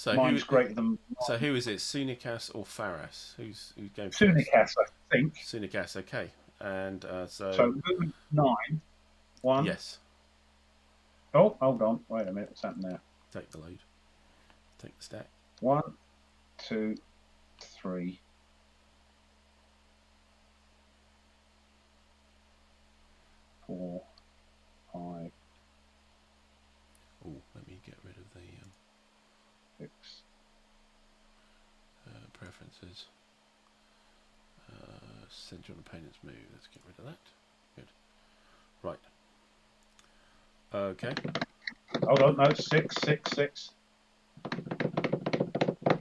mine's greater than. So who is it? Sunikas or Faras? Who's going first? Sunikas, I think. Sunikas. Okay. And So movement 9. 1. Yes. Oh, hold on. Wait a minute. What's happened there? Take the load. Take the stack. 1, 2, 3. 4, 5. Oh, let me get rid of the 6. Preferences. Center on opponent's move. Let's get rid of that. Good. Right. Okay. Hold on. No, 6, 6, 6.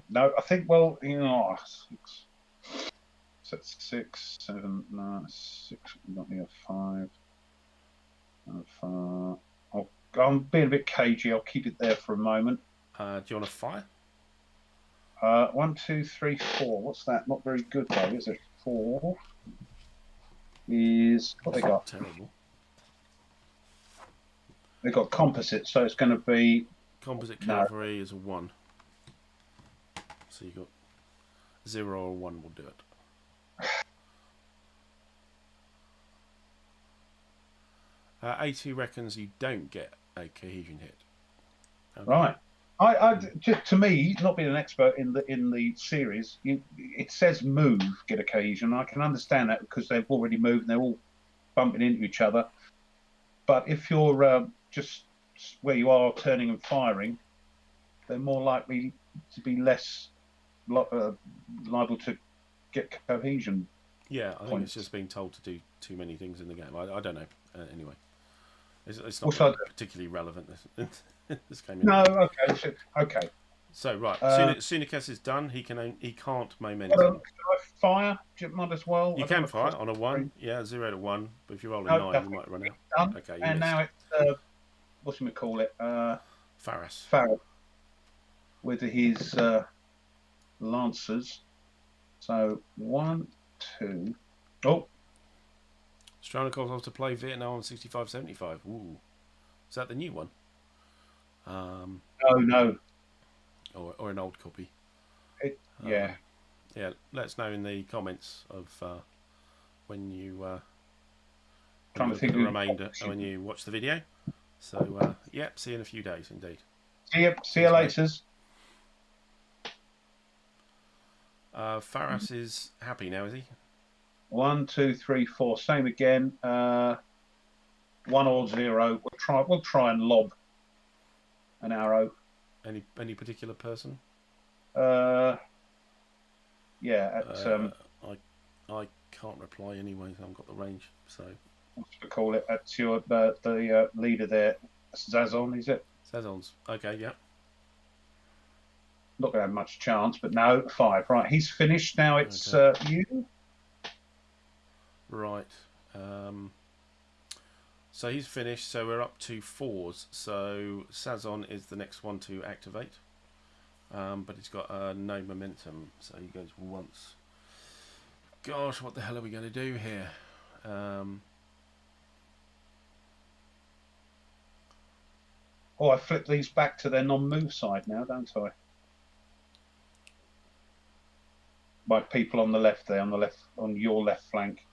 No, I think. Well, 6. So that's 6, 7, 9, 6. We've got here 5. I'm being a bit cagey. I'll keep it there for a moment. Do you want to fire? 1, 2, 3, 4. What's that? Not very good though, is it? 4 is what they got. Terrible. They got composite, so it's going to be composite cavalry is a 1. So you got 0 or 1 will do it. A2 reckons you don't get a cohesion hit. Okay. Right. I just, to me, not being an expert in the series, it says move, get a cohesion. I can understand that because they've already moved and they're all bumping into each other. But if you're just where you are turning and firing, they're more likely to be less liable to get cohesion. Yeah, I think it's just being told to do too many things in the game. I don't know. Anyway, it's not really particularly relevant. This game. No, okay. So right, Sunikas is done. He can't momentum. Can I fire? Might as well. You can fire on a 1. Yeah, 0 to 1. But if you roll a 9, you might run out. Done. Okay. And now it's what should we call it? Faras. With his lancers. So 1, 2. Oh. Stranikov wants to play Vietnam on 65-75. Ooh, is that the new one? No. Or an old copy. Yeah. Yeah. Let us know in the comments of when you trying to think the remainder when you watch the video. So yeah, see you in a few days, indeed. See you later. Faras is happy now, is he? 1, 2, 3, 4. Same again. 1 or 0. We'll try and lob an arrow. Any particular person? Yeah. I can't reply anyway. I haven't got the range. So what's to call it? That's your the leader there, Zazon, is it? Zazon's okay. Yeah. Not going to have much chance, but no, 5. Right, he's finished. Now it's you. Right. So he's finished. So we're up to 4s. So Sazon is the next one to activate. But he's got no momentum. So he goes once. Gosh, what the hell are we going to do here? I flip these back to their non-move side now, don't I? My people on the left there, on your left flank.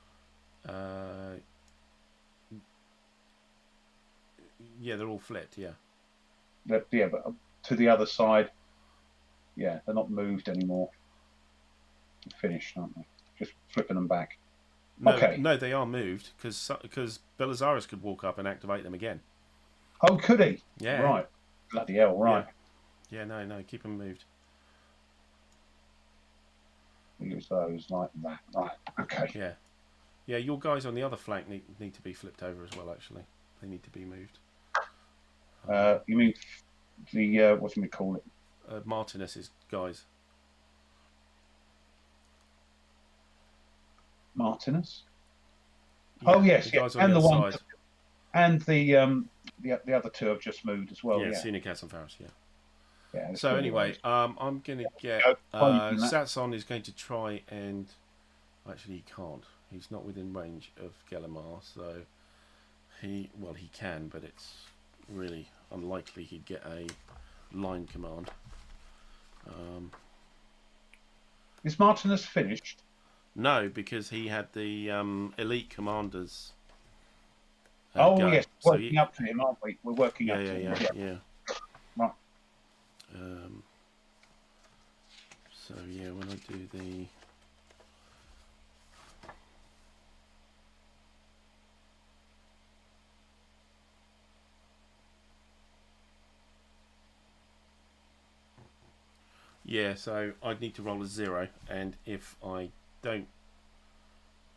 Yeah, they're all flipped. Yeah. But to the other side, yeah, they're not moved anymore. They're finished, aren't they? Just flipping them back. No, okay. No, they are moved because Belisarius could walk up and activate them again. Oh, could he? Yeah. Right. Bloody hell! Right. Yeah. No. Keep them moved. Use those like that. Right. Okay. Yeah. Yeah. Your guys on the other flank need to be flipped over as well. Actually, they need to be moved. You mean the what do we call it? Martinez's guys. Martinez. Yeah, oh yes, the and the one, and the other 2 have just moved as well. Yeah, Sunikas and Faras. Yeah. Yeah. So anyway, I'm going to get Satson is going to try and actually he can't. He's not within range of Gallimar, so he can, but it's really unlikely he'd get a line command. Is Martinus finished? No, because he had the elite commanders. Yes, working up to him, aren't we? We're working up to him. Yeah. Right. So yeah, when I do the so I'd need to roll a 0, and if I don't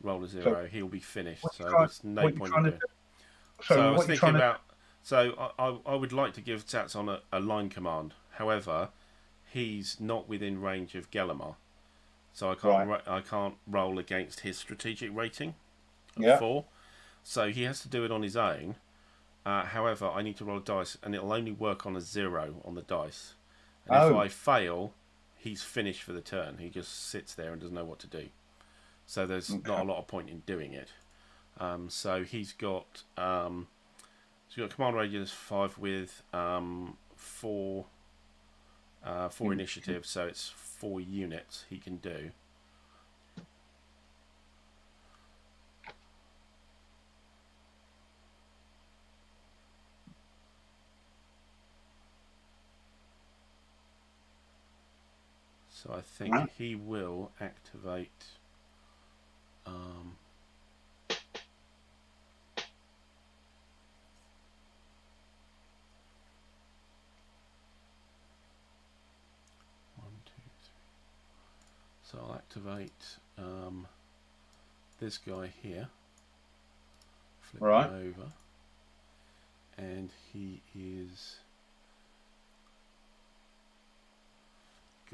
roll a 0, he'll be finished. So there's no point in doing it. So I was thinking about. So I would like to give Satson a line command. However, he's not within range of Gallimar, so I can't roll against his strategic rating of 4. So he has to do it on his own. However, I need to roll a dice, and it'll only work on a 0 on the dice. And if I fail, he's finished for the turn. He just sits there and doesn't know what to do. So there's not a lot of point in doing it. So he's got command radius 5 with 4 initiative, so it's 4 units he can do. So I think he will activate. So I'll activate this guy here. Flip him over, and he is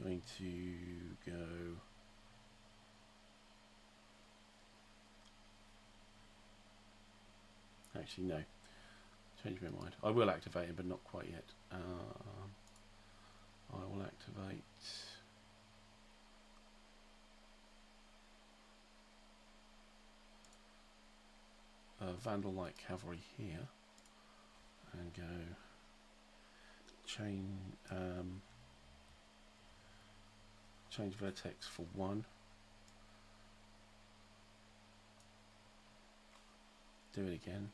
going to go. Actually, no. Change my mind. I will activate him, but not quite yet. I will activate. Vandal light cavalry here, and go change vertex for 1. Do it again.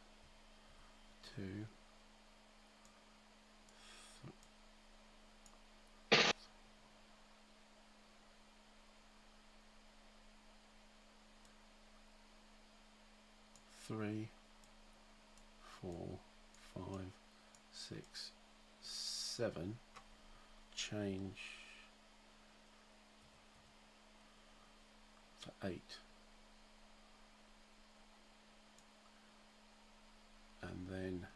2. 3, 4, 5, 6, 7. Change for 8. And then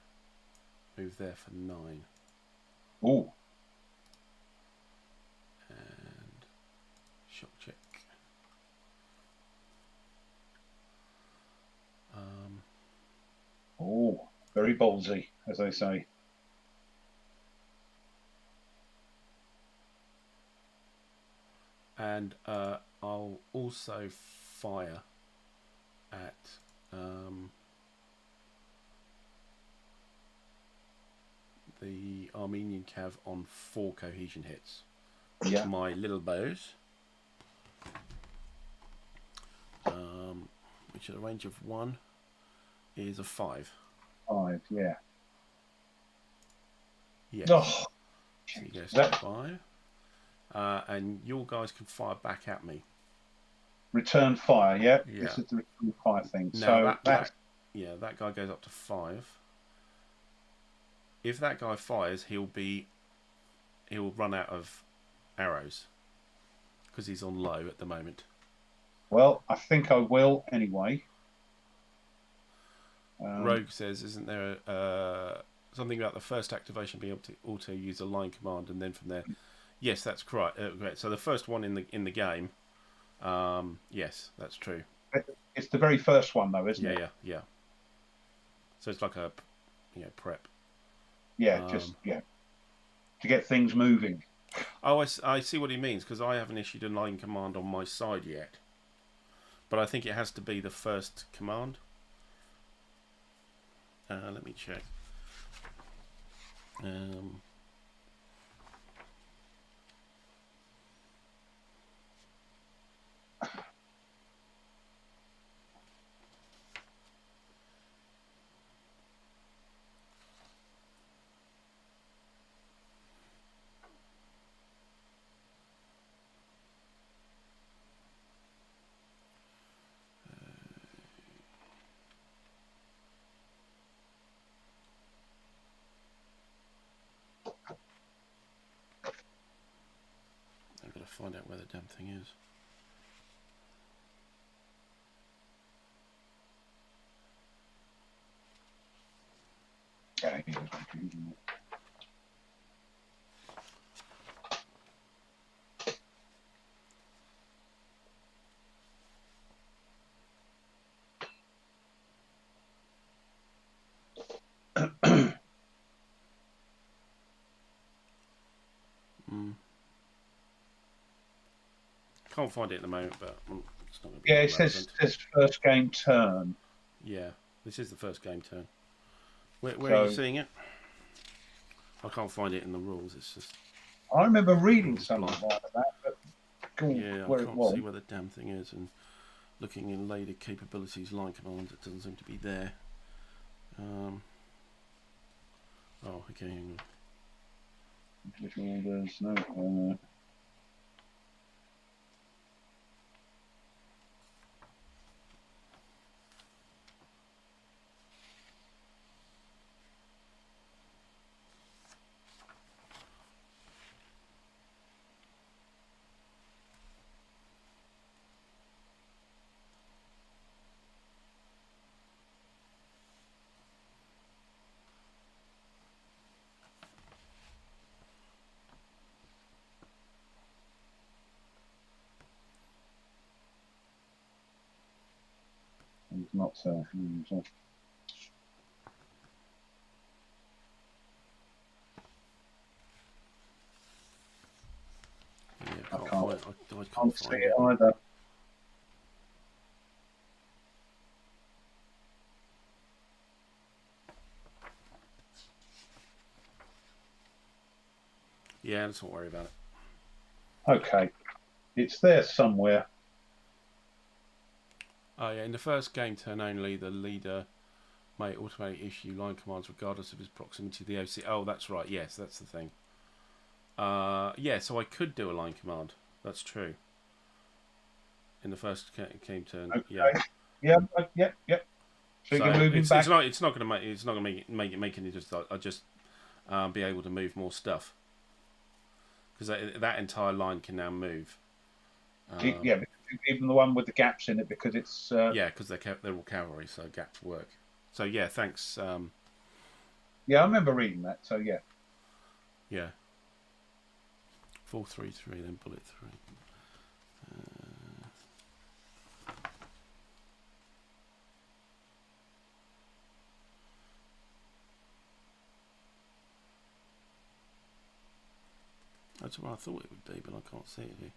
move there for 9. Ooh. And shock check. Oh, very ballsy, as they say. And I'll also fire at the Armenian Cav on 4 cohesion hits. Yeah. My little bows, which at a range of 1 is a 5. 5, yeah. Yes. Oh, so he goes to 5. And your guys can fire back at me. Return fire, yeah. This is the return fire thing. Now that guy goes up to 5. If that guy fires, he'll run out of arrows because he's on low at the moment. Well, I think I will anyway. Rogue says, isn't there something about the first activation being able to auto use a line command, and then from there? Yes, that's correct. So the first one in the game, yes, that's true. It's the very first one, though, isn't it? Yeah. So it's like a prep. Yeah, to get things moving. Oh, I see what he means, because I haven't issued a line command on my side yet. But I think it has to be the first command. Let me check. I've got to find out where the damn thing is. Can't find it at the moment, but it's not going to be it says first game turn. Yeah, this is the first game turn. Where are you seeing it? I can't find it in the rules. It's just. I remember reading something like that, but yeah, I can't see where the damn thing is. And looking in later capabilities, line commands, it doesn't seem to be there. Oh, okay. Hang on. Orders, no. It's not so. Yeah, I can't can't see find it either. Yeah, let's not worry about it. Okay, it's there somewhere. Oh yeah, in the first game turn only, the leader may automatically issue line commands regardless of his proximity to the OC. Oh, that's right. Yes, that's the thing. Yeah, so I could do a line command. That's true. In the first game turn, Okay. yeah. Yep. So you're moving back. It's not going to make any just. I'll just be able to move more stuff because that entire line can now move. Yeah, even the one with the gaps in it, because it's yeah, because they're all cavalry, so gaps work. So yeah, thanks. Yeah, I remember reading that. So yeah. Yeah. 4-3-3, then bullet 3. That's what I thought it would be, but I can't see it here.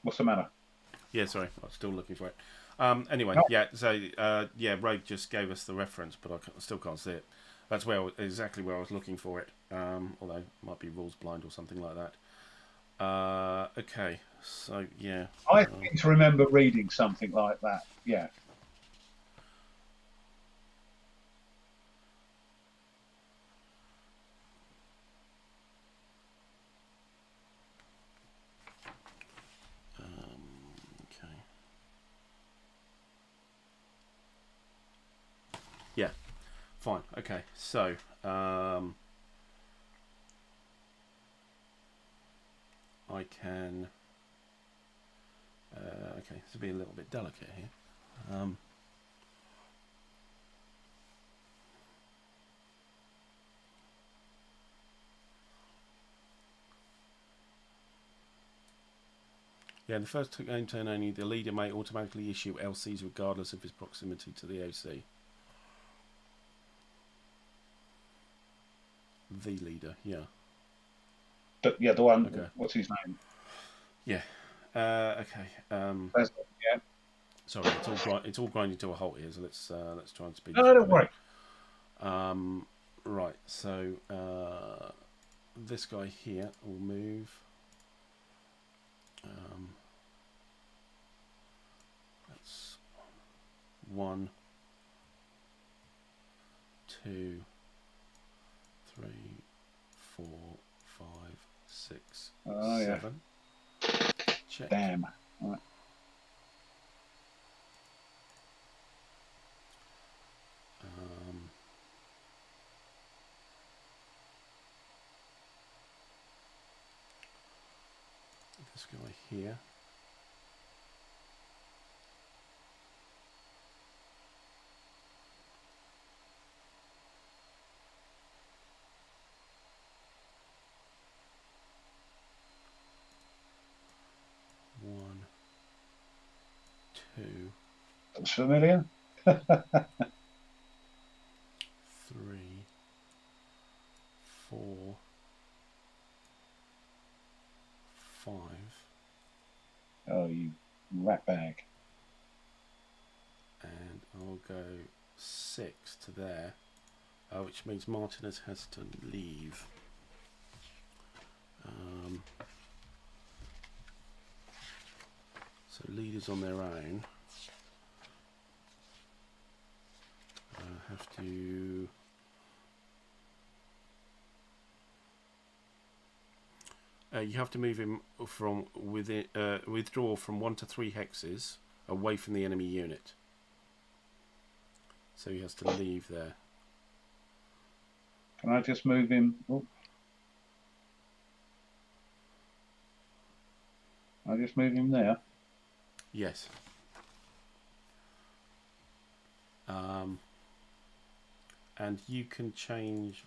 What's the matter? Yeah, sorry, I'm still looking for it. Anyway, yeah, so yeah, Rogue just gave us the reference, but I still can't see it. That's exactly where I was looking for it. Although it might be rules blind or something like that. Okay, so yeah. I seem to remember reading something like that. Yeah. Okay. Yeah. Fine. Okay. So. I can. Okay, this will be a little bit delicate here. Yeah, in the first game turn only, the leader may automatically issue LCs regardless of his proximity to the OC. The leader, yeah. But yeah, the one. Okay. What's his name? Yeah. Okay. Yeah. Sorry, it's all grinding to a halt here. So let's try and speed No, this up don't a bit. worry. Right. So this guy here will move. That's 1, 2, 3, 4, 5, 6, Oh, 7. Yeah. Check. Damn. Right. This guy here. One, 2, Looks familiar. 3, 4, 5. Oh, you rat bag. And I'll go 6 to there, which means Martinez has to leave. So leaders on their own have to you have to move him from within withdraw from 1 to 3 hexes away from the enemy unit. So he has to leave there. Can I just move him? Oh. I just move him there. Yes. And you can change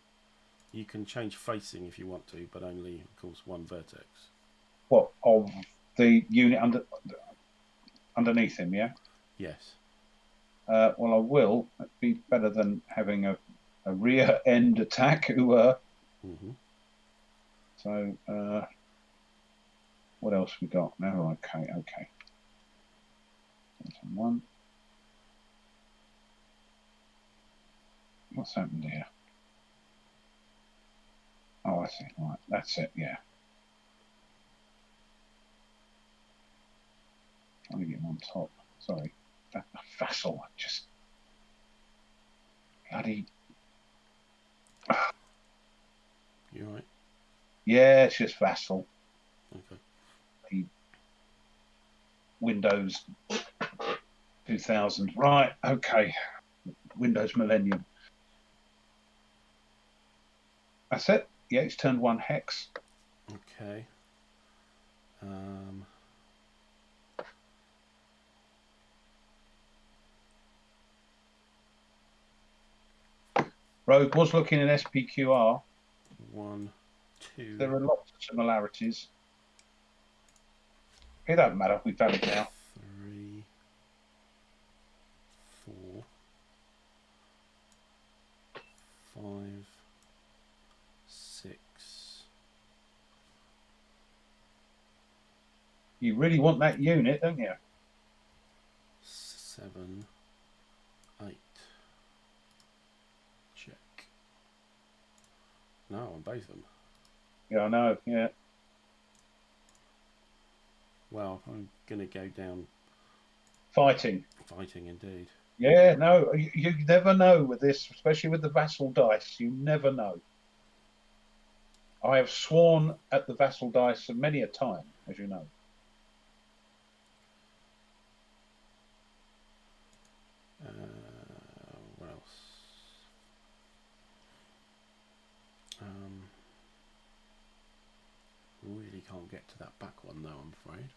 facing if you want to, but only, of course, one vertex. What, of the unit underneath him? Yeah. Yes. Well, I will. That'd be better than having a rear end attack. So, what else we got? No, okay. One. What's happened here? Oh, I see. Right, that's it. Yeah. Trying to get him on top. Sorry, that vassal. Just bloody. You right? Yeah, it's just vassal. Okay. The Windows 2000. Right. Okay. Windows Millennium. That's it. Yeah, it's turned 1 hex. Okay. Rogue was looking at SPQR. 1, 2. There are lots of similarities. It doesn't matter. We've done it now. 3, 4, 5, 6. You really want that unit, don't you? 7, 8. Check. No, on both of them. Yeah, I know. Yeah. Well, I'm going to go down Fighting. fighting indeed. Yeah, no, you never know with this, especially with the vassal dice. You never know. I have sworn at the vassal dice many a time, as you know. What else? Really can't get to that back one though, I'm afraid.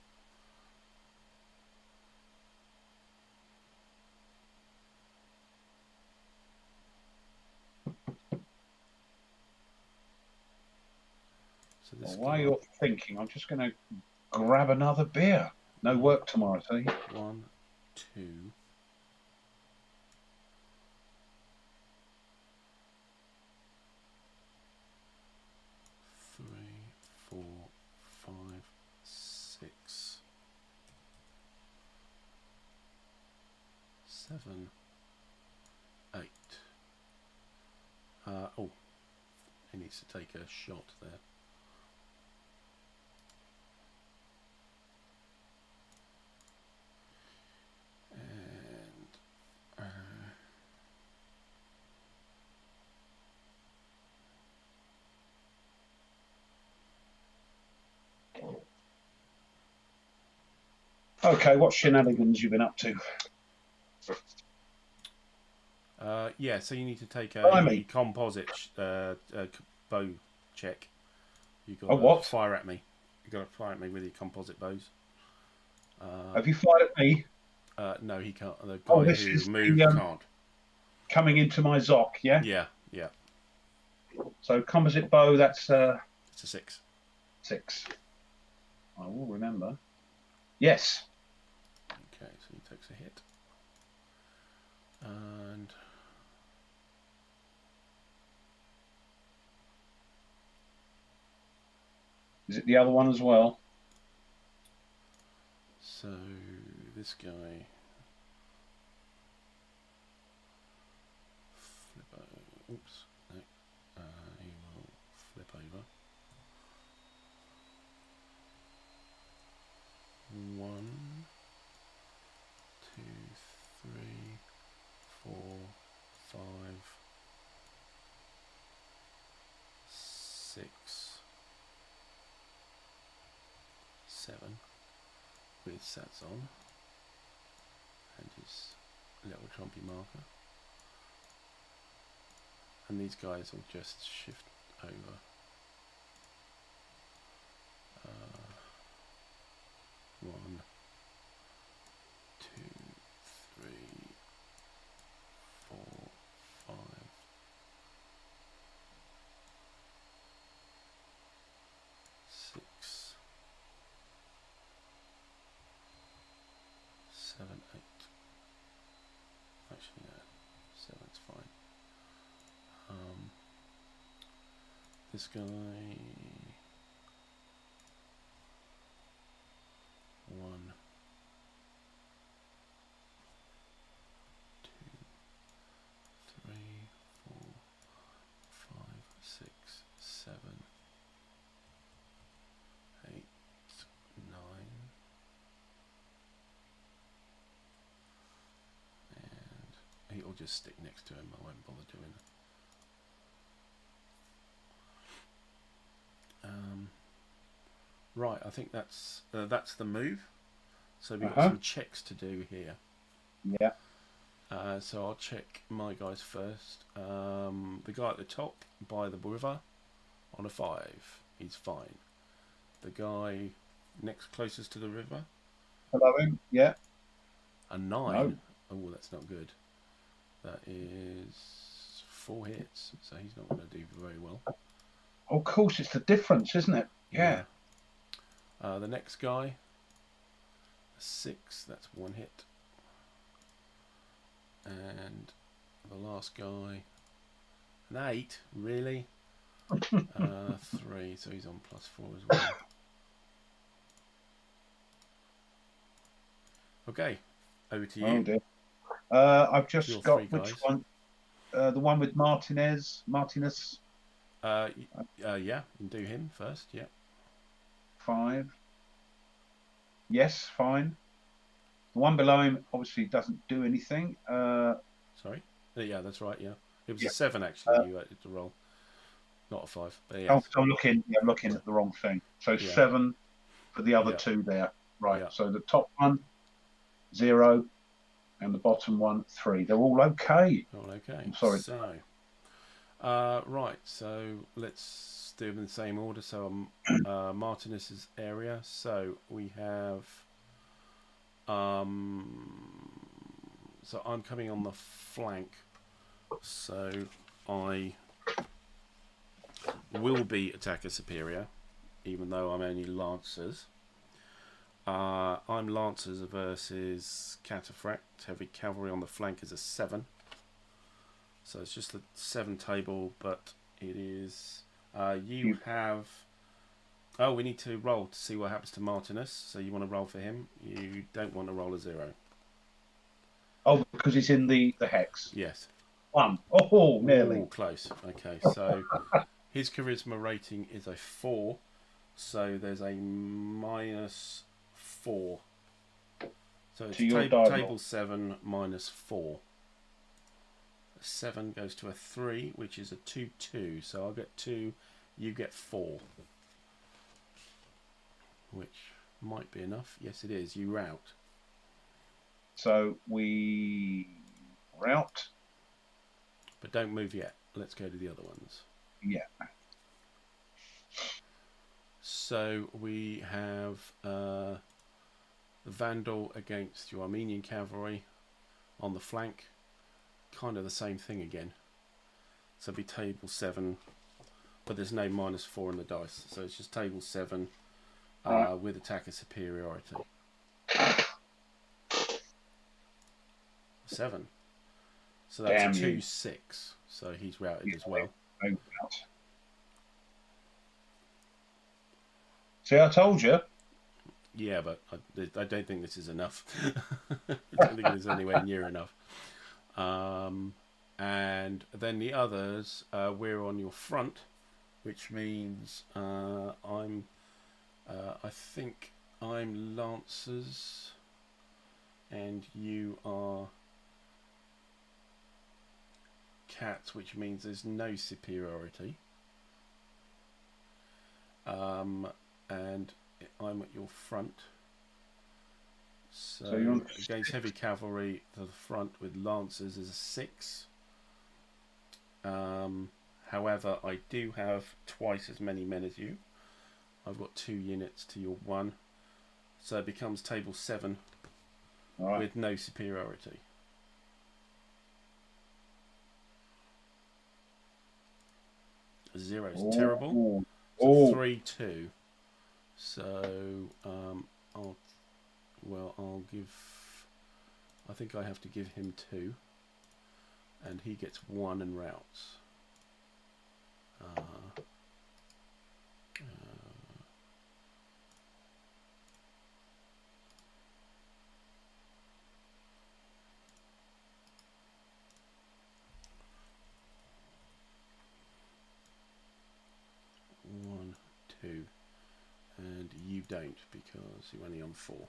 So this Well, while you're thinking, I'm just going to grab another beer. No work tomorrow, see? 1, 2. 7, 8. Oh, he needs to take a shot there. And Okay, what shenanigans you been up to? yeah, so you need to take a Blimey. composite bow check. You got A what? to fire at me. You got to fire at me with your composite bows. Have you fired at me? No, he can't. The guy Oh, this who is moved the, can't. coming into my Zoc, yeah? Yeah, yeah. So composite bow, that's It's a 6. 6. I will remember. Yes. Okay, so he takes a hit. And Is it the other one as well? so this guy flip over. Oops, no. He will flip over. 1, 2, 3, 4, 5, 6, 7 with sats on and his little trumpy marker, and these guys will just shift over. 1, 2, 3, 4, 5, 6, 7, 8. Actually, no, 7's fine. This guy. 1, 2, 3, 4, 5, 6, 7, 8, 9, and he'll just stick next to him. I won't bother doing it. Right, I think that's the move. So we've got some checks to do here. Yeah. So I'll check my guys first. The guy at the top by the river on a 5, he's fine. The guy next closest to the river, Hello him, yeah. a 9. No. Oh, that's not good. That is 4 hits, so he's not going to do very well. Oh, of course, it's the difference, isn't it? Yeah. The next guy, a 6, that's 1 hit. And the last guy, an 8, really? 3, so he's on +4 as well. Okay, over to you. Oh dear. I've just Your got 3 which guys. one? The one with Martinez. Yeah, you can do him first, yeah. 5. Yes, fine. The one below him obviously doesn't do anything. Sorry? Yeah, that's right, yeah. It was a 7 actually, you had to roll. Not a 5, but yeah. Oh, so I'm looking at the wrong thing. So 7 for the other 2 there. Right, so the top one, 0, and the bottom one, 3. They're all okay. All okay. I'm sorry. So, right, so let's do them in the same order. So Martinez's area. So we have so I'm coming on the flank, so I will be attacker superior, even though I'm only lancers. I'm lancers versus Cataphract. Heavy cavalry on the flank is a 7. So it's just a 7 table, but it is. You have. Oh, we need to roll to see what happens to Martinez. So you want to roll for him. You don't want to roll a 0. Oh, because it's in the hex. Yes. 1. Oh, nearly. Ooh, close. Okay, so his charisma rating is a 4, so there's a -4. So it's To your die table roll. 7 -4. 7 goes to a 3, which is a 2-2. So I'll get 2, you get 4. Which might be enough. Yes, it is. You rout. So we rout. But don't move yet. Let's go to the other ones. Yeah. So we have the Vandal against your Armenian cavalry on the flank. Kind of the same thing again. So it'd be table 7, but there's no -4 in the dice. So it's just table 7 with attacker superiority. 7. So that's Damn a you. 2-6. So he's routed as well. I rout. See, I told you. Yeah, but I don't think this is enough. I don't think it's anywhere near enough. And then the others, we're on your front, which means I think I'm Lancers, and you are Cats, which means there's no superiority. And I'm at your front. So you're against heavy cavalry to the front with Lancers is a 6. However, I do have twice as many men as you. I've got 2 units to your 1. So it becomes table 7 with no superiority. Zero is terrible. So 3-2. So I'll give. I think I have to give him 2, and he gets 1 and routs. 1, 2, and you don't because you're only on 4.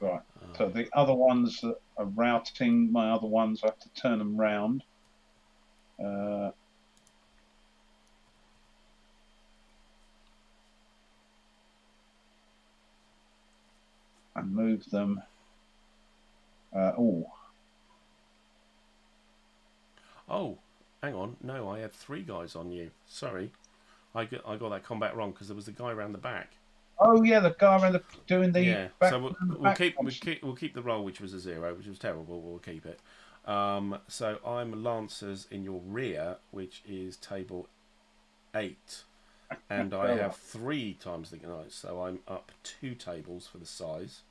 Right. So the other ones that are routing, my other ones, I have to turn them round. And move them. Oh, hang on. No, I had 3 guys on you. Sorry, I got that combat wrong because there was the guy around the back. Oh yeah, the guy around doing the back. So we'll keep the roll, which was a 0, which was terrible. We'll keep it. So I'm Lancers in your rear, which is table 8, and I have 3 times the knights, so I'm up 2 tables for the size,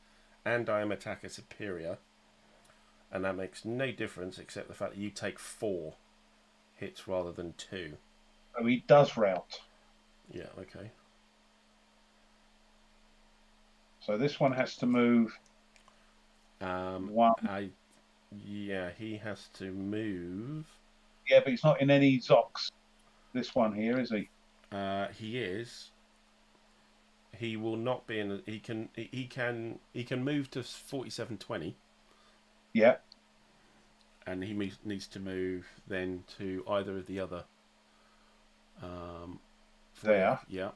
and I am attacker superior, and that makes no difference except the fact that you take 4 hits rather than 2. Oh, he does rout. Yeah. Okay. So this one has to move. 1. Yeah, he has to move. Yeah, but he's not in any Zocs. This one here, is he? He is. He will not be in. He can move to 4720. Yeah. And he needs to move then to either of the other. There. Yeah.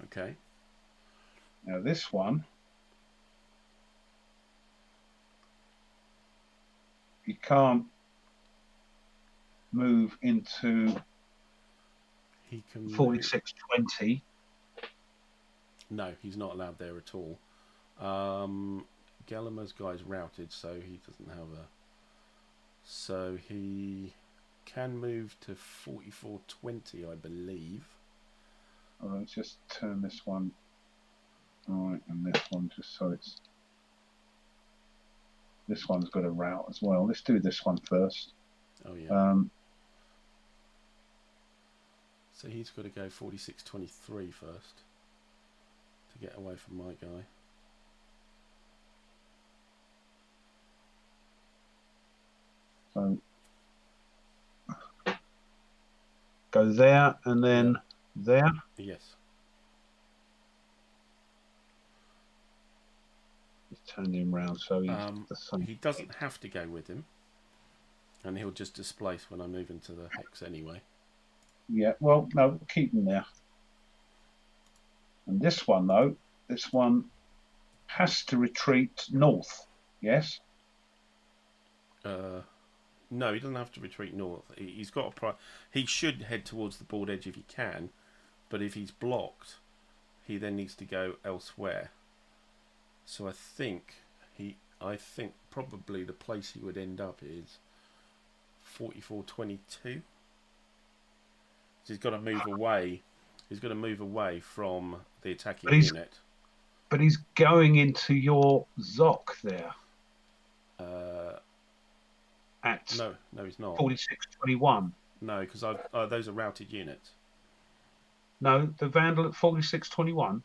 Okay. Now this one, he can't move into. He can 4620. No, he's not allowed there at all. Gallagher's guy's routed, so he doesn't have a. So he can move to 4420, I believe. Oh, let's just turn this one. Right, and this one just so it's. This one's got a route as well. Let's do this one first. Oh yeah. So he's got to go 4623 first to get away from my guy. So go there and then there. Yes. Just turn him round so he's the same. He doesn't have to go with him, and he'll just displace when I move into the hex anyway. Yeah, well, no, keep him there. And this one, though, this one has to retreat north, yes? No, he doesn't have to retreat north. He's got a he should head towards the board edge if he can, but if he's blocked, he then needs to go elsewhere. So I think probably the place he would end up is 4422. He's got to move away. He's got to move away from the attacking unit. But he's going into your Zoc there. No, he's not. 4621. No, because those are routed units. No, the Vandal at 4621.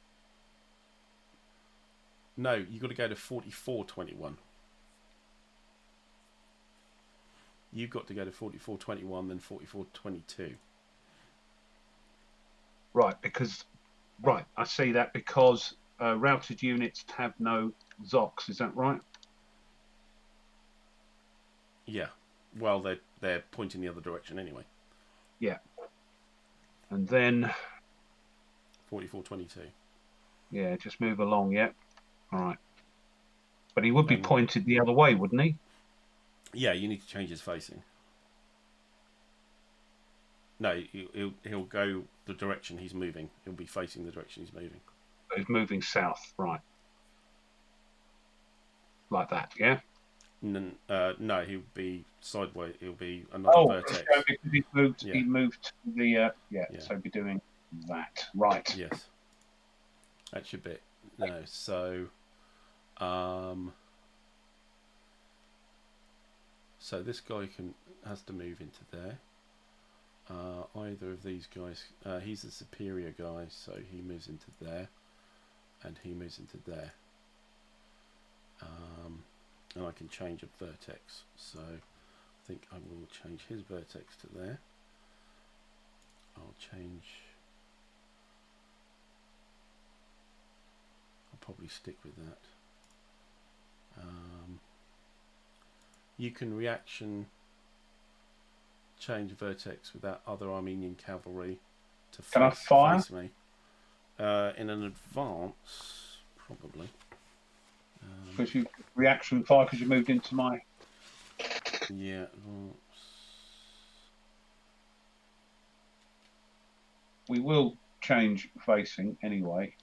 No, you've got to go to 4421. You've got to go to 4421, then 4422. Right, I see that because routed units have no Zocs. Is that right? Yeah. Well, they're pointing the other direction anyway. Yeah. And then 4422. Yeah, just move along. Yeah. All right. But he would be pointed the other way, wouldn't he? Yeah, you need to change his facing. No, he'll go the direction he's moving. He'll be facing the direction he's moving. He's moving south, right? Like that, yeah. No, he'll be sideways. He'll be another vertex. Oh, because he moved. Yeah. He moved to the So he'll be doing that, right? Yes. That should be no. So, so this guy has to move into there. Either of these guys, he's the superior guy, so he moves into there, and he moves into there. And I can change a vertex, so I think I will change his vertex to there. I'll probably stick with that. You can reaction change vertex with that other Armenian cavalry to face me. In an advance, probably. Because you reaction fire because you moved into my. Yeah. We will change facing anyway.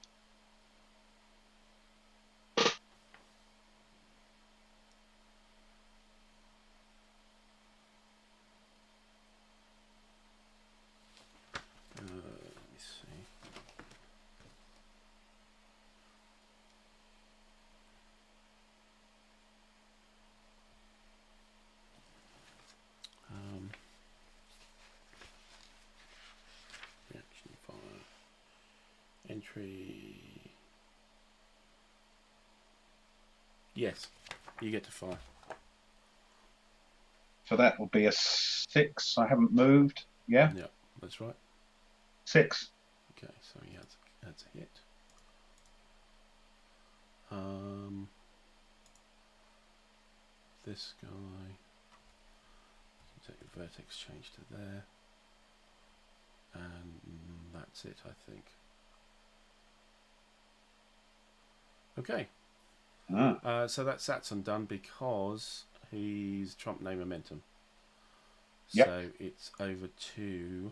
Entry. Yes, you get to 5. So that will be a 6. I haven't moved. Yeah. Yeah, that's right. 6. Okay, so he has a hit. This guy. Take the vertex change to there, and that's it, I think. Okay. So that's undone because he's Trump no momentum. Yep. So it's over to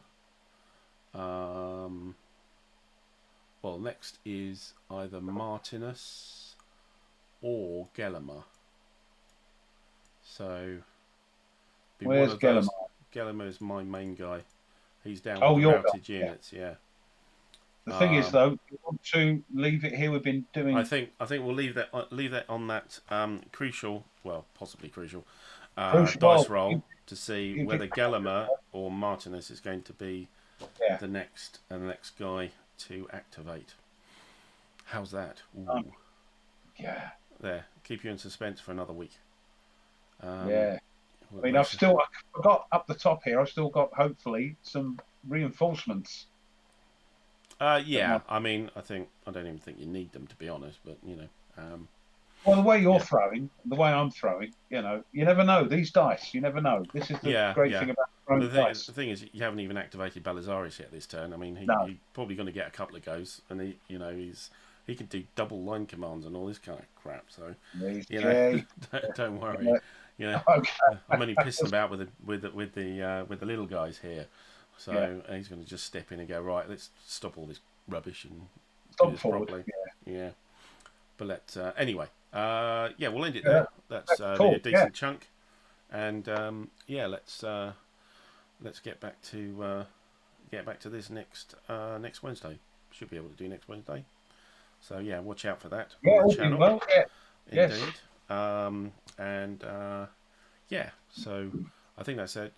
well, next is either Martinus or Gelimer. So where's Gelimer? Gelimer is my main guy. He's down with the routed units, yeah. The thing is, though, you want to leave it here. We've been doing. I think we'll leave that on that crucial, well, possibly crucial, dice roll to see whether Gelimer or Martinus is going to be the next guy to activate. How's that? Yeah. There, keep you in suspense for another week. Yeah. I mean, I forgot up the top here. I've still got hopefully some reinforcements. Yeah, I mean, I don't even think you need them, to be honest. But you know, well, the way you're throwing, the way I'm throwing, you know, you never know. These dice, you never know. This is the great thing about throwing dice. The thing is, you haven't even activated Belisaris yet this turn. I mean, he's probably going to get a couple of goes, and he can do double line commands and all this kind of crap. So you know, don't worry. Yeah. You know, I'm only pissing about with the little guys here. So he's going to just step in and go, right, let's stop all this rubbish and do this properly. Yeah. But anyway, we'll end it there. That's cool. A decent chunk, and let's get back to this next Wednesday. Should be able to do next Wednesday. So yeah, watch out for that on the channel. Well, indeed. So I think that's it.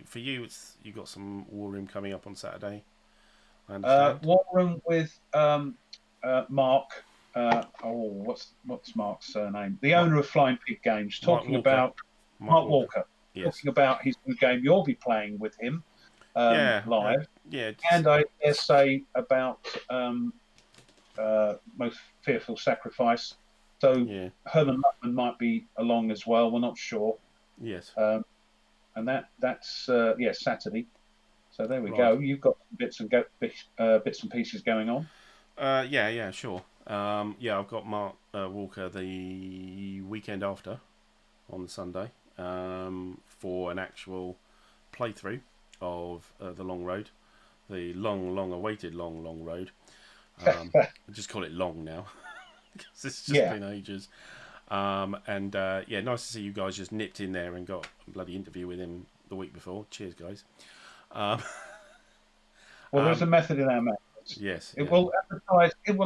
For you, you got some War Room coming up on Saturday. I understand. War Room with Mark. What's Mark's surname? The owner of Flying Pig Games, talking about Mark Walker. Yes. Talking about his new game. You'll be playing with him live. And I dare say about Most Fearful Sacrifice. So Herman Luckman might be along as well. We're not sure. Yes. And that's Saturday. So there we go. You've got bits and pieces going on. Sure. I've got Mark Walker the weekend after on Sunday for an actual playthrough of the long road, the long awaited long road. I just call it long now because it's just been ages. Nice to see you guys just nipped in there and got a bloody interview with him the week before. Cheers, guys. Well, there's a method in our madness. Yes, it will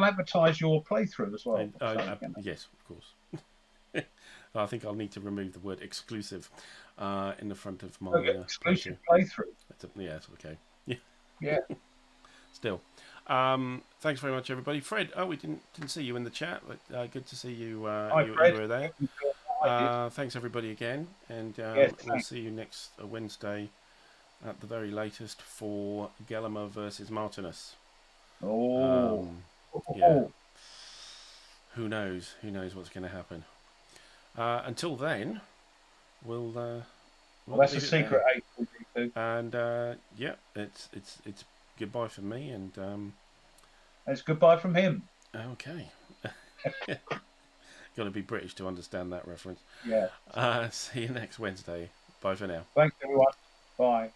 advertise your playthrough as well. Yes, of course. I think I'll need to remove the word exclusive in the front of my exclusive playthrough. That's okay. Yeah. Still, thanks very much, everybody. Fred, we didn't see you in the chat, but good to see you. Hi, Fred. You were there. Thanks everybody again, and we'll see you next Wednesday at the very latest for Gelimer versus Martinus. Who knows what's going to happen. Until then, we'll that's a secret. And it's goodbye from me, and it's goodbye from him. Okay. Got to be British to understand that reference. Yeah. See you next Wednesday. Bye for now. Thanks, everyone. Bye.